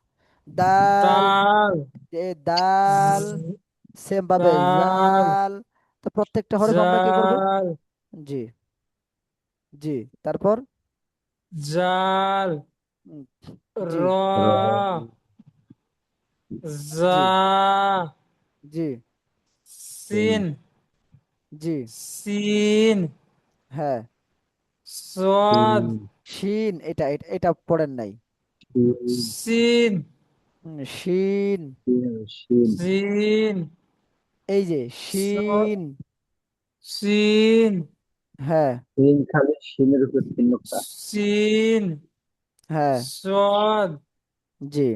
দাল, দাল, দাল, জ- সেম ভাবে দাল, জাল। তো প্রত্যেকটা হরফ আমরা কি করব? জাল, জি জি তারপর জাল, উম, জি র, জা, জি জি সিন, জি সিন, হ্যাঁ। সাদ, শিন, এটা এটা এটা পড়েন নাই। সিন, শিন, শিন সিন, এই যে স- শিন, সিন, হ্যাঁ শিন খালি শিনের উপর তিন নোক্তা সিন, হ্যাঁ সাদ, জি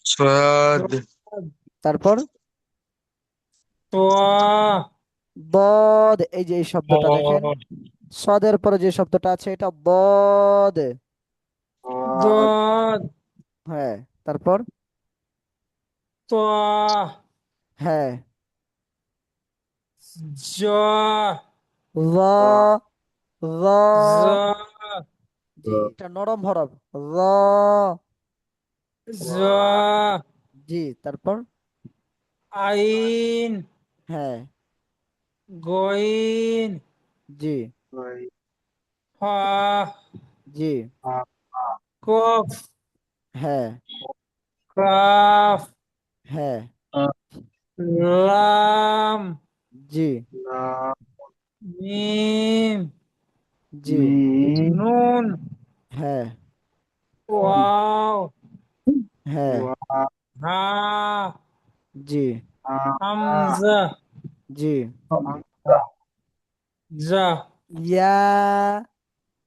صاد তারপর তোয়া, বদ, এই যে এই শব্দটা দেখেন, সদের পরে যে শব্দটা আছে এটা বদ। দদ, হ্যাঁ তারপর তোয়া, হ্যাঁ জা, র, র, জা, জি এটা নরম হরফ, র, জা, জি তারপর আইন, হ্যাঁ গইন, জি ফা, জি কফ, হ্যাঁ কাফ, হ্যাঁ লাম, জি মিম, জি নুন, হ্যাঁ ওয়াও, হ্যাঁ হা, জি হামজা, জি জা, ইয়া,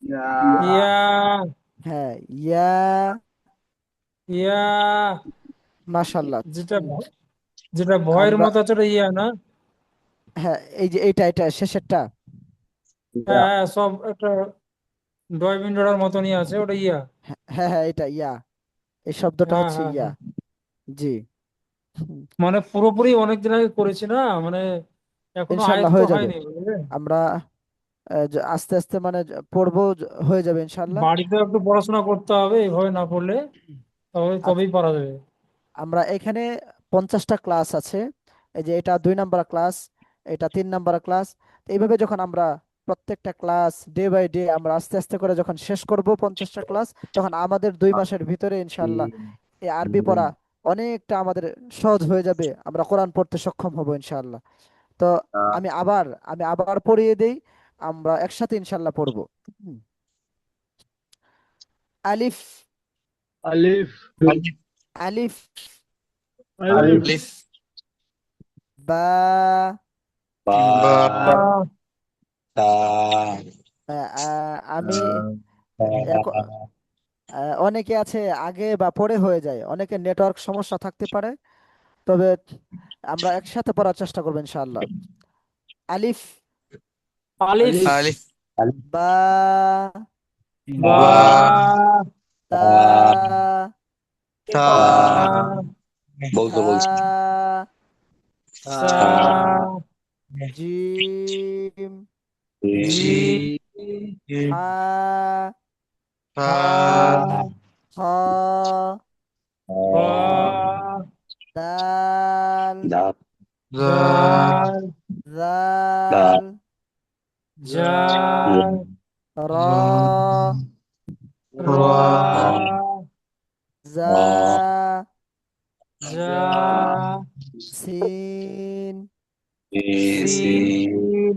ইয়া, হ্যাঁ ইয়া, ইয়া, মাশাল্লাহ। যেটা হুম, যেটা ভয়ের আমরা মতো আছে ওটা ইয়া না? হ্যাঁ এই যে এইটা এটা শেষেরটা, হ্যাঁ হ্যাঁ, সব একটা ডয়মিন্ডোর মতনই আছে ওটা ইয়া। হ্যাঁ হ্যাঁ হ্যাঁ, এটা ইয়া, এই শব্দটা হ্যাঁ হচ্ছে হ্যাঁ ইয়া। হ্যাঁ, জি হুম, মানে পুরোপুরি অনেকদিন আগে করেছি না, মানে এখনো ইনশাল্লাহ আয়ত্ত হয়ে যাবে। হয়নি, বুঝলে। আমরা আস্তে আস্তে মানে পড়বো, হয়ে যাবে ইনশাল্লাহ। বাড়িতে একটু পড়াশোনা করতে হবে, এইভাবে না পড়লে আচ্ছা, তবেই পারা যাবে। আমরা এখানে 50টা ক্লাস আছে, এই যে এটা 2 নাম্বার ক্লাস, এটা 3 নাম্বার ক্লাস। তো এইভাবে যখন আমরা প্রত্যেকটা ক্লাস ডে বাই ডে আমরা আস্তে আস্তে করে যখন শেষ করব 50টা ক্লাস, তখন আমাদের 2 মাসের ভিতরে ইনশাল্লাহ এই আরবি পড়া অনেকটা আমাদের সহজ হয়ে যাবে, আমরা কোরআন পড়তে সক্ষম হব ইনশাল্লাহ। তো আমি আবার পড়িয়ে দেই, আমরা একসাথে ইনশাল্লাহ পড়বো। হুম। আলিফ, আলিফ আলিফ, আলিফ ألف বা, باء আহ, তা আমি এখন تاء অনেকে আছে আগে বা পরে হয়ে যায়, অনেকে নেটওয়ার্ক সমস্যা থাকতে পারে, তবে আমরা একসাথে পড়ার চেষ্টা করবো ইনশাআল্লাহ। আলিফ, আলিফ, আলিফ ألف বা, বা, باء তা, تاء বলতো থা, বলছি সা, তা জিম, জি, جيم হা, حاء হা, হ, বা, দাল, দাঁত ذال দাল, জাল, দাঁত জাল, র, র, জা, জা, সিন, সি সিন,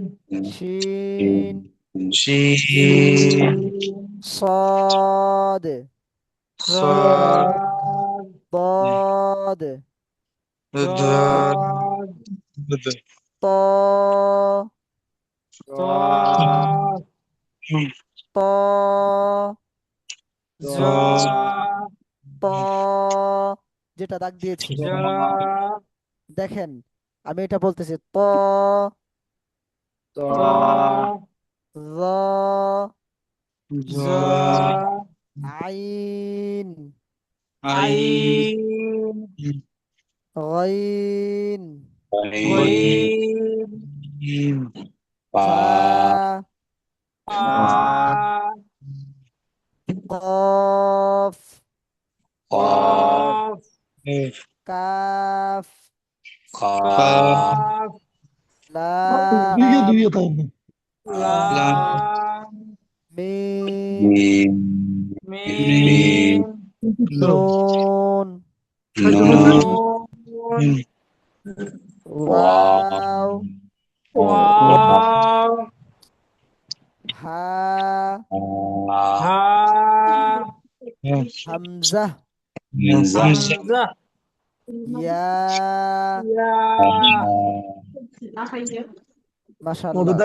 শিন, জিম صاد صاد ضاد ضاد طا طا طا যেটা দাগ দিয়েছি দেখেন আমি এটা বলতেছি ত য আইন গাইন ফা কফ কাফ লাম মিম নুন ওয়াও হা হামজা ইয়া মাশাআল্লাহ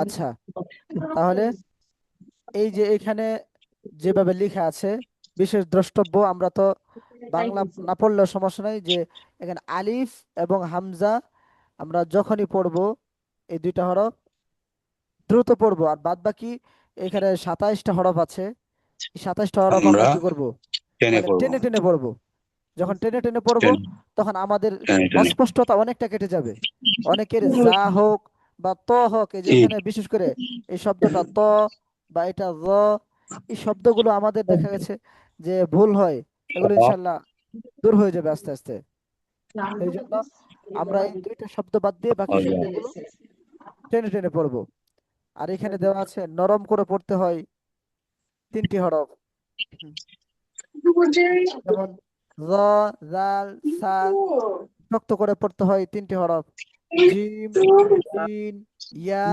আচ্ছা তাহলে এই যে এখানে যেভাবে লেখা আছে বিশেষ দ্রষ্টব্য আমরা তো বাংলা না পড়লেও সমস্যা নাই যে এখানে আলিফ এবং হামজা আমরা যখনই পড়বো এই দুইটা হরফ দ্রুত পড়বো আর বাদ বাকি এখানে 27টা হরফ আছে এই 27টা হরফ আমরা আমরা কি করব টেনে মানে পড়বো টেনে টেনে পড়বো যখন টেনে টেনে পড়বো টেনে তখন আমাদের টেনে টেনে অস্পষ্টতা অনেকটা কেটে যাবে অনেকের যা হোক বা ত হোক এই যে ই এখানে বিশেষ করে এই শব্দটা ত বা এটা র এই শব্দগুলো আমাদের দেখা গেছে যে ভুল হয় এগুলো ইনশাল্লাহ দূর হয়ে যাবে আস্তে আস্তে এই জন্য আমরা এই দুইটা শব্দ বাদ দিয়ে বাকি শব্দগুলো টেনে টেনে পড়বো আর এখানে দেওয়া আছে নরম করে পড়তে হয় 3টি হরফ হুম, যেমন র জাল সা শক্ত করে পড়তে হয় 3টি হরফ জিম সিন ইয়া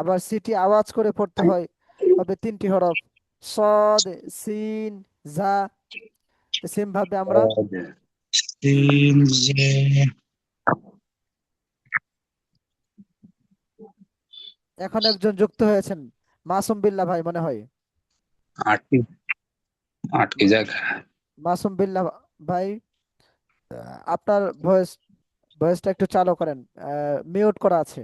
আবার সিটি আওয়াজ করে পড়তে হয় হবে 3টি হরফ সদ সিন জা সেম ভাবে আমরা এখন একজন যুক্ত হয়েছেন মাসুম বিল্লাহ ভাই মনে হয় আটকে আটকে যাক মাসুম বিল্লাহ ভাই আপনার ভয়েসটা একটু চালু করেন মিউট করা আছে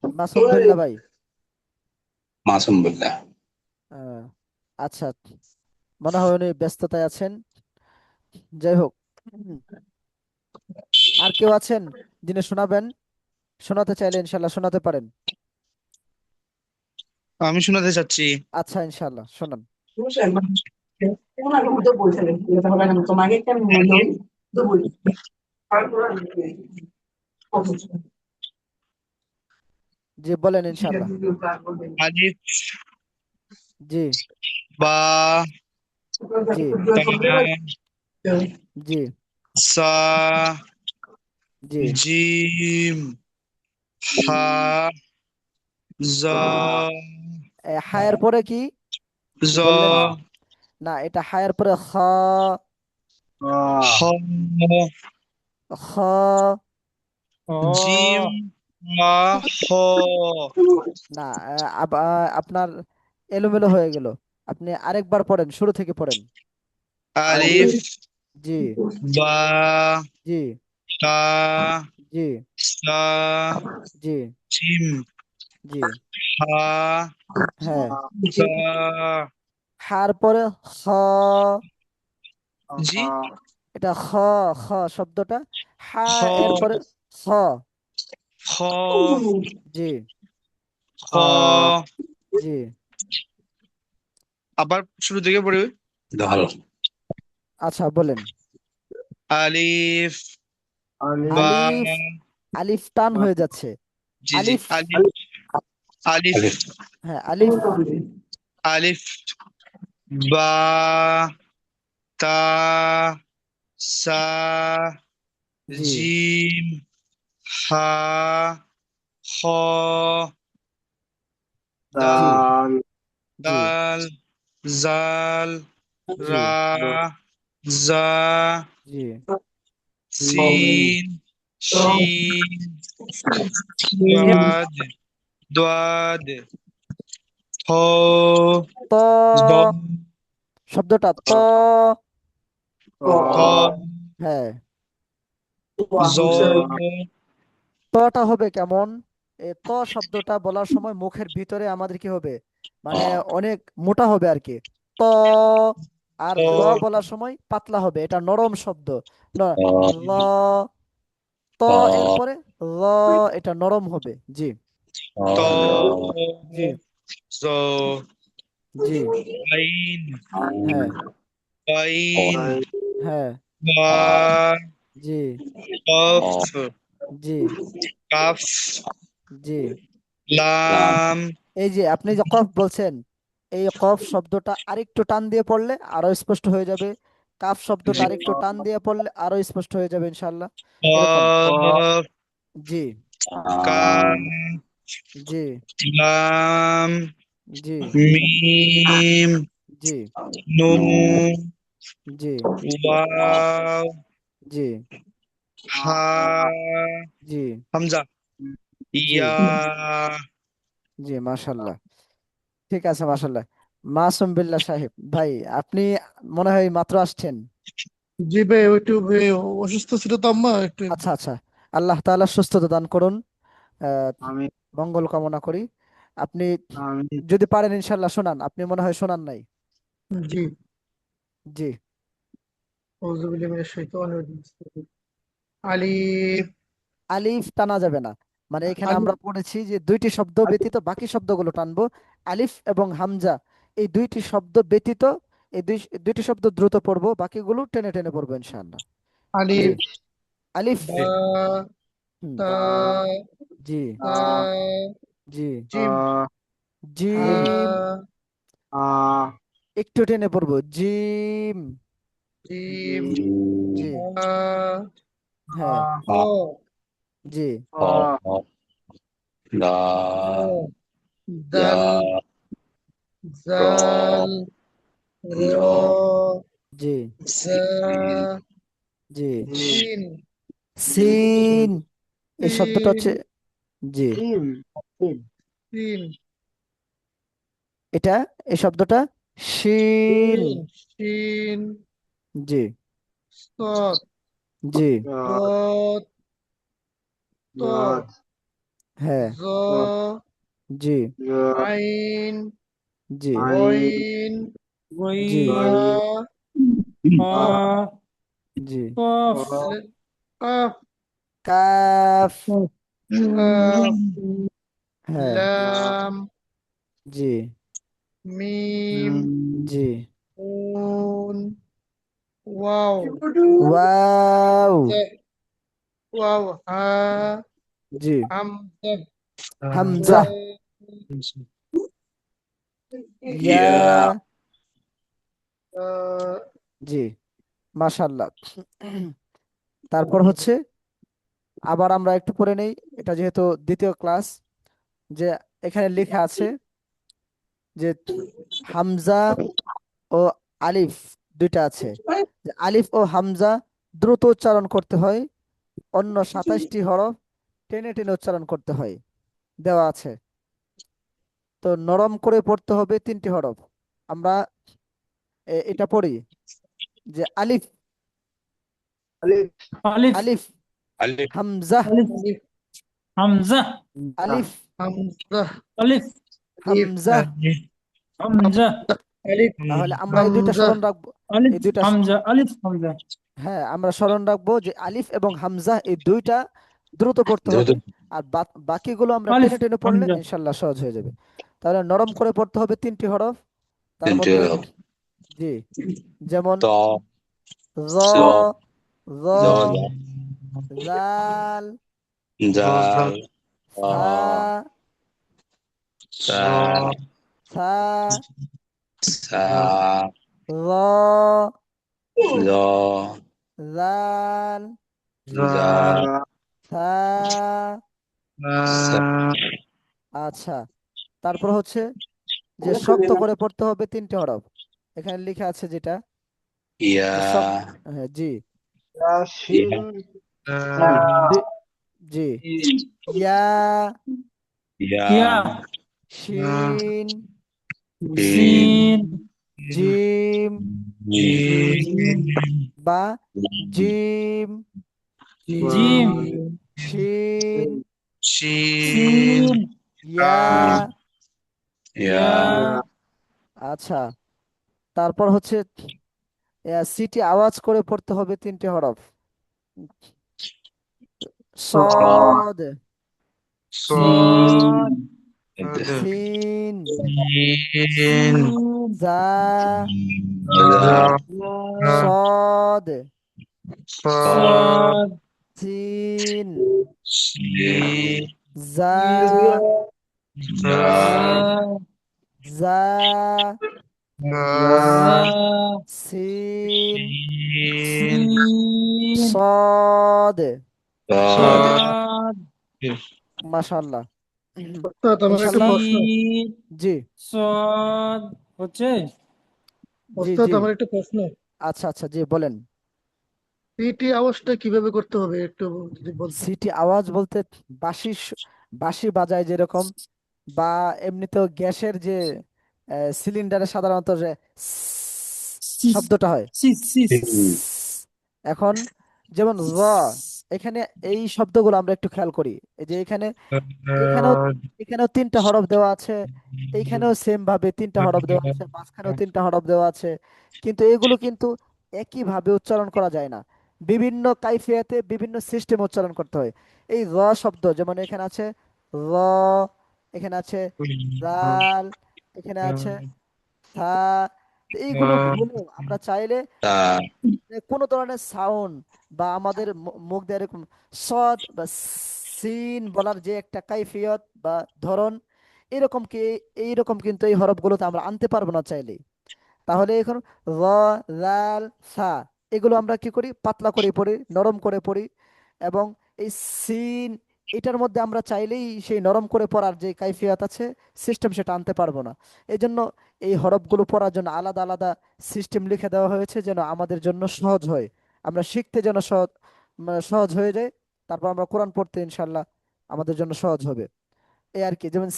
মাসুম বিল্লাহ ভাই মাসুম বিল্লাহ আহ, আচ্ছা মনে হয় উনি ব্যস্ততায় আছেন যাই হোক হুম, আর কেউ আছেন যিনি শোনাবেন শোনাতে চাইলে ইনশাল্লাহ শোনাতে পারেন আমি শোনাতে চাচ্ছি আচ্ছা ইনশাল্লাহ শোনান তোমাকে কেন জি বলেন ইনশাল্লাহ আলিফ জি বা জি তা জি সা জি জিম হা জা হায়ের পরে কি জ বললেন না এটা হায়ের পরে খ খ খ জিম মা হ না আপনার এলোমেলো হয়ে গেল আপনি আরেকবার পড়েন শুরু থেকে পড়েন আলিফ জি বা জি তা জি সা জি জিম জি হা হ্যাঁ জা হার পরে খ জি এটা খ খ শব্দটা হা খ এরপরে খ খ জি খ জি আবার শুরু থেকে পড়ি দল আচ্ছা বলেন আলিফ বা আলিফ আলিফ টান হয়ে যাচ্ছে জি জি আলিফ আলিফ আলিফ আলিফ হ্যাঁ আলিফ আলিফ বা, তা, সা, জি জিম, হা, খ, জি দাল, জি দাল, জাল, জি রা, জা, জি সিন, শিন, মিম দাদ, দাদ, থ, ত দ, শব্দটা ত থ, হ্যাঁ জ, তটা হবে কেমন? এ ত শব্দটা বলার সময় মুখের ভিতরে আমাদের কি হবে, মানে অনেক মোটা হবে আর কি। ত আর ল ত, বলার সময় পাতলা হবে, এটা নরম শব্দ। ল ত এরপরে ল, এটা নরম হবে। জি ত, জি জ, জি আইন, হ্যাঁ আইন, হ্যাঁ বা, জি কফ, জি কাফ, জি লাম, এই যে আপনি যে কফ বলছেন, এই কফ শব্দটা আরেকটু টান দিয়ে পড়লে আরো স্পষ্ট হয়ে যাবে। কাফ শব্দটা জি, আরেকটু টান দিয়ে পড়লে আরো স্পষ্ট হয়ে যাবে ইনশাল্লাহ। এরকম। কফ, জি কাফ, জি লাম, জি মিম, জি নুন, জি ওয়াও, জি হা, জি হামজা, জি ইয়া, জি মাশাল্লাহ। ঠিক আছে মাশাল্লাহ। মাসুম বিল্লাহ সাহেব ভাই, আপনি মনে হয় মাত্র আসছেন। জি ভাই, ওইটু ভাই অসুস্থ ছিল তো আম্মা একটু। আচ্ছা আচ্ছা, আল্লাহ তাআলা সুস্থতা দান করুন। আহ, আমি মঙ্গল কামনা করি। আপনি আমি যদি পারেন ইনশাল্লাহ শোনান, আপনি মনে হয় শোনান নাই। জি, জি আউযু বিল্লাহি মিনাশ শাইতানির রাজিম। আলিফ, আলিফ টানা যাবে না, মানে এখানে আলিফ, আমরা পড়েছি যে দুইটি শব্দ ব্যতীত বাকি শব্দগুলো টানবো। আলিফ এবং হামজা, এই দুইটি শব্দ ব্যতীত এই দুইটি শব্দ দ্রুত পড়বো, বাকিগুলো টেনে টেনে পড়বো ইনশাআল্লাহ। জি আলিফ, আলিফ। জি, বা, হুম তা, জি সা, জি জিম, হা, জিম, আ একটু টেনে পড়বো জিম। জিম, জি হা, হ্যাঁ খ, জি গ, দাল, জাল, র, জি জা, জি সিন, সিন, এই শব্দটা সিন, হচ্ছে, জি সিন সিন সিন, এটা, এই শব্দটা শিন। শিন, জি সদ, জি দদ, ত, দদ হ্যাঁ জ, জি আইন, জি আইন গইন, জি গইন বা, ফা জি কফ কাফ, কাফ কাফ, হ্যাঁ লাম, জি মিম, জি নুন, ওয়াও, ওয়াও ওয়াও, হা, জি হামজা, হামজা ইয়া, ইয়া আহ, জি মাশাআল্লাহ। তারপর হচ্ছে আবার আমরা একটু পড়ে নেই, এটা যেহেতু দ্বিতীয় ক্লাস, যে এখানে লেখা আছে যে হামজা ও আলিফ দুইটা আছে, যে আলিফ ও হামজা দ্রুত উচ্চারণ করতে হয়, অন্য 27টি হরফ টেনে টেনে উচ্চারণ করতে হয় দেওয়া আছে। তো নরম করে পড়তে হবে 3টি হরফ। আমরা এটা পড়ি যে আলিফ, আলিফ আলিফ আলিফ, আলিফ, হামজা, আলিফ আলিফ, হামজা আলিফ, হামজা, আলিফ আলিফ, হামজা। হামজা আলিফ, তাহলে আমরা এই দুইটা হামজা, স্মরণ রাখবো। আলিফ এই দুইটা হামজা আলিফ হামজা হ্যাঁ, আমরা স্মরণ রাখবো যে আলিফ এবং হামজা এই দুইটা দ্রুত পড়তে দ্রুত হবে। আর বাকিগুলো আমরা আলিফ টেনে টেনে পড়লে হামজা ইনশাল্লাহ সহজ হয়ে যাবে। তাহলে নরম করে পড়তে হবে 3টি হরফ, তার তিনটি মধ্যে হরফ। জি যেমন ত, জ, জ, জ, জ, জাল, জাল, সা, সা, সা, সা র, ল জাল, জা থা। সা আচ্ছা, তারপর হচ্ছে যে শক্ত করে পড়তে হবে তিনটে হরফ। এখানে লেখা আছে যেটা ইয়া যে শক্ত, হ্যাঁ জি, ইয়া বি- জি, ইয়া, ইয়া ইয়া, শিন, সিন সিন, জিম জিম, বা জিম, জিম, শিন, সিন, ইয়া। ইয়া ইয়া, আচ্ছা, তারপর হচ্ছে সিটি আওয়াজ করে পড়তে হবে তিনটে হরফ। সদ, সদ, সিন, সিন, জা, জা জা, সদ, সদ, সিন, সিন জা, জা জা, জা, জা, সিন, সিন, সদ। সদ সদ, মাশাআল্লাহ। ওস্তাদ আমার একটা ইনশাল্লাহ। প্রশ্ন সিন, জি, সদ হচ্ছে জি, ওস্তাদ জি। আমার একটা প্রশ্ন আচ্ছা, আচ্ছা, জি বলেন। সিটি আওয়াজটা কিভাবে করতে হবে একটু যদি বলতেন। সিটি আওয়াজ বলতে বাঁশি বাজায় যেরকম, বা এমনিতেও গ্যাসের যে সিলিন্ডারে সাধারণত যে সিস, শব্দটা হয়। সিস, সিস, এখন যেমন র, এখানে এই শব্দগুলো আমরা একটু খেয়াল করি। এই যে এখানে, এখানেও এখানেও তিনটা হরফ দেওয়া আছে, এইখানেও সেম ভাবে তিনটা হরফ দেওয়া আছে, মাঝখানেও তিনটা হরফ দেওয়া আছে, কিন্তু এগুলো কিন্তু একই ভাবে উচ্চারণ করা যায় না। বিভিন্ন কাইফিয়াতে বিভিন্ন সিস্টেম উচ্চারণ করতে হয়। এই র শব্দ যেমন এখানে আছে র, এখানে আছে দাল, এখানে আছে থা। তো এইগুলো ভুলেও আমরা চাইলে তা কোনো ধরনের সাউন্ড বা আমাদের মুখ দিয়ে এরকম সদ বা সিন বলার যে একটা কাইফিয়ত বা ধরন, এরকম কি, এইরকম কিন্তু এই হরফগুলোতে আমরা আনতে পারবো না চাইলে। তাহলে এখন র, লাল, সা, এগুলো আমরা কি করি, পাতলা করে পড়ি, নরম করে পড়ি। এবং এই সিন, এটার মধ্যে আমরা চাইলেই সেই নরম করে পড়ার যে কাইফিয়াত আছে, সিস্টেম, সেটা আনতে পারবো না। এই জন্য এই হরফগুলো পড়ার জন্য আলাদা আলাদা সিস্টেম লিখে দেওয়া হয়েছে, যেন আমাদের জন্য সহজ হয়, আমরা শিখতে যেন সহজ, সহজ হয়ে যায়। তারপর আমরা কোরআন পড়তে ইনশাল্লাহ আমাদের জন্য সহজ হবে। এই আর কি, যেমন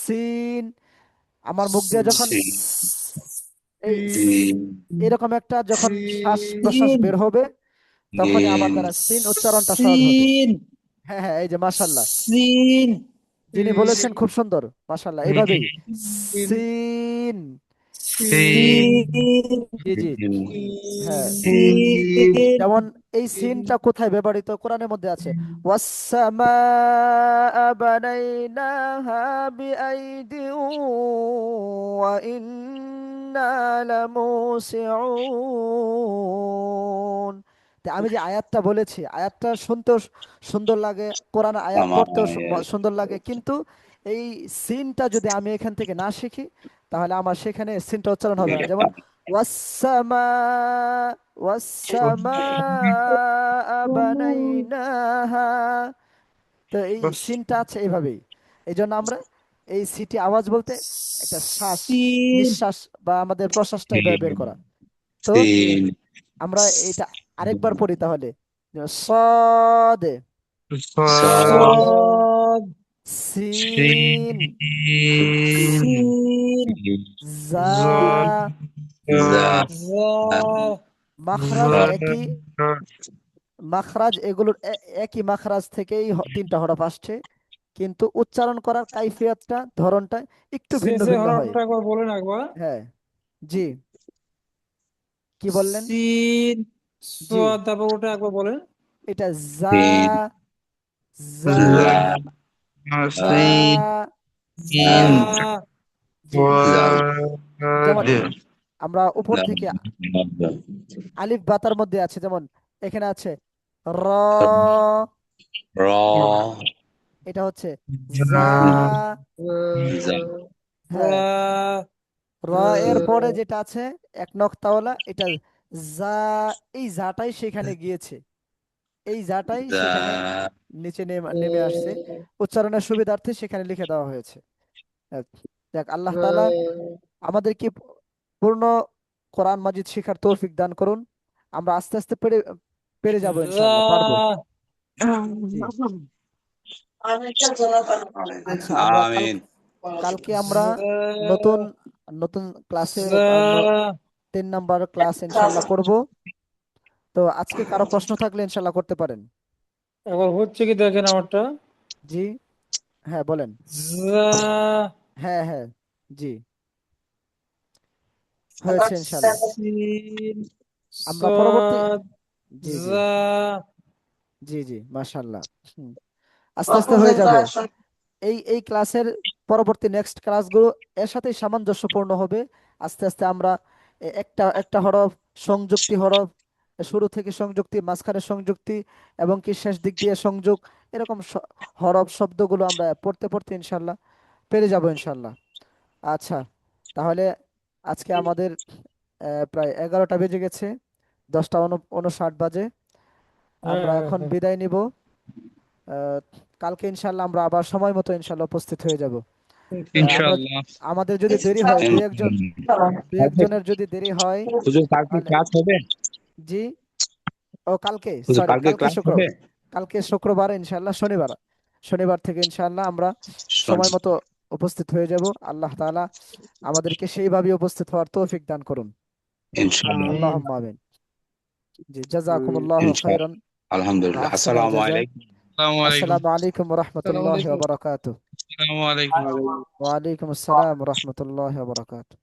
সিন, আমার মুখ দিয়ে যখন সি এই সিন এরকম একটা যখন শ্বাস প্রশ্বাস সিন, বের হবে, তখনই আমার গিন দ্বারা সিন উচ্চারণটা সহজ হবে। সিন, হ্যাঁ, হ্যাঁ, এই যে মাশাল্লাহ, সিন, যিনি বলেছেন খুব সুন্দর, মাশাল্লাহ, এইভাবেই সিন। সিন, জি, জি, হ্যাঁ। সিন, যেমন এই সিনটা কোথায় ব্যবহৃত, কোরআনের মধ্যে আছে, ওয়াসসামা বানাইনাহা বিআইদিন ওয়া ইন্না লামুসিউন। তা আমি যে আয়াতটা বলেছি, আয়াতটা শুনতেও সুন্দর লাগে, কোরআন আয়াত পড়তেও সুন্দর লাগে, কিন্তু এই সিনটা যদি আমি এখান থেকে না শিখি, তাহলে আমার সেখানে সিনটা উচ্চারণ হবে না। যেমন ওয়াসসামা, ওয়াসসামা বানাইনাহা, তো এই সিনটা আছে এইভাবেই। এই জন্য আমরা এই সিটি আওয়াজ বলতে একটা শ্বাস, সিন, নিঃশ্বাস বা আমাদের প্রশ্বাসটা এভাবে বের করা। তো সিন আমরা এটা আরেকবার পড়ি তাহলে, সদ, সদ সদ, সিন, সিন, জা, জা জা, মাখরাজ একই, মাখরাজ এগুলোর একই মাখরাজ থেকেই তিনটা হরফ আসছে, কিন্তু উচ্চারণ করার কাইফিয়তটা, ধরনটা একটু ভিন্ন শেষে ভিন্ন হয়। হরফটা একবার বলেন একবার। হ্যাঁ, জি, কি বললেন? সিন, জি, সদ, তারপর ওটা একবার বলেন। এটা জা, সিন জা, জা জা, জা, জা, জি, জা যেমন আমরা উপর জা থেকে আলিফ বাতার মধ্যে আছে, যেমন এখানে আছে র, র এটা হচ্ছে জা, জা হ্যাঁ, রা, র এর পরে যেটা আছে এক নক্তাওয়ালা, এটা যা, এই যাটাই সেখানে গিয়েছে, এই যাটাই দা সেখানে নিচে নেমে আসছে, উচ্চারণের সুবিধার্থে সেখানে লিখে দেওয়া হয়েছে। আহ, দেখ, আল্লাহ তাআলা আমাদেরকে পূর্ণ কোরআন মাজিদ শেখার তৌফিক দান করুন। আমরা আস্তে আস্তে পেরে পেরে যাবো, ইনশাআল্লাহ পারবো। জি। আচ্ছা, আমরা আমিন। কালকে আমরা নতুন নতুন ক্লাসে 3 নাম্বার ক্লাস ইনশাআল্লাহ করব। তো আজকে কারো প্রশ্ন থাকলে ইনশাআল্লাহ করতে পারেন। এবার হচ্ছে কি দেখেন আমারটা, জি, হ্যাঁ বলেন। যা, হ্যাঁ হ্যাঁ, জি, হয়েছে ইনশাআল্লাহ। সিন, আমরা পরবর্তী, সাদ, জি জি যা। জি জি, মাশাআল্লাহ। আস্তে আস্তে হয়ে যাবে। এই ক্লাসের পরবর্তী নেক্সট ক্লাসগুলো এর সাথে সামঞ্জস্যপূর্ণ হবে। আস্তে আস্তে আমরা একটা একটা হরফ, সংযুক্তি হরফ, শুরু থেকে সংযুক্তি, মাঝখানে সংযুক্তি এবং কি শেষ দিক দিয়ে সংযোগ, এরকম হরফ শব্দগুলো আমরা পড়তে পড়তে ইনশাল্লাহ পেরে যাব ইনশাল্লাহ। আচ্ছা, তাহলে আজকে আমাদের প্রায় 11টা বেজে গেছে, 10টা 59 বাজে। হ্যাঁ আমরা হ্যাঁ এখন হ্যাঁ, বিদায় নিব। কালকে ইনশাল্লাহ আমরা আবার সময় মতো ইনশাল্লাহ উপস্থিত হয়ে যাব। আমরা, ইনশাআল্লাহ। আমাদের যদি দেরি হয়, দুই একজনের যদি দেরি হয়, হুজুর কালকে তাহলে, ক্লাস হবে? জি, ও কালকে, হুজুর সরি, কালকে ক্লাস হবে? কালকে শুক্রবার ইনশাল্লাহ, শনিবার থেকে ইনশাল্লাহ আমরা সময় মতো উপস্থিত হয়ে যাব। আল্লাহ তাআলা আমাদেরকে সেইভাবে উপস্থিত হওয়ার তৌফিক দান করুন। ইনশাআল্লাহ। আল্লাহুম্মা আমিন। জি, জাযাকুমুল্লাহু ইনশাআল্লাহ। খাইরান আলহামদুলিল্লাহ। ওয়া আহসানাল আসসালামু জাযা। আলাইকুম। আসসালামু আলাইকুম। আসসালামু আলাইকুম ওয়া রাহমাতুল্লাহি ওয়া বারাকাতুহু। আসসালামু আলাইকুম। ওয়া আলাইকুম আসসালাম ওয়া রাহমাতুল্লাহি ওয়া বারাকাতুহু।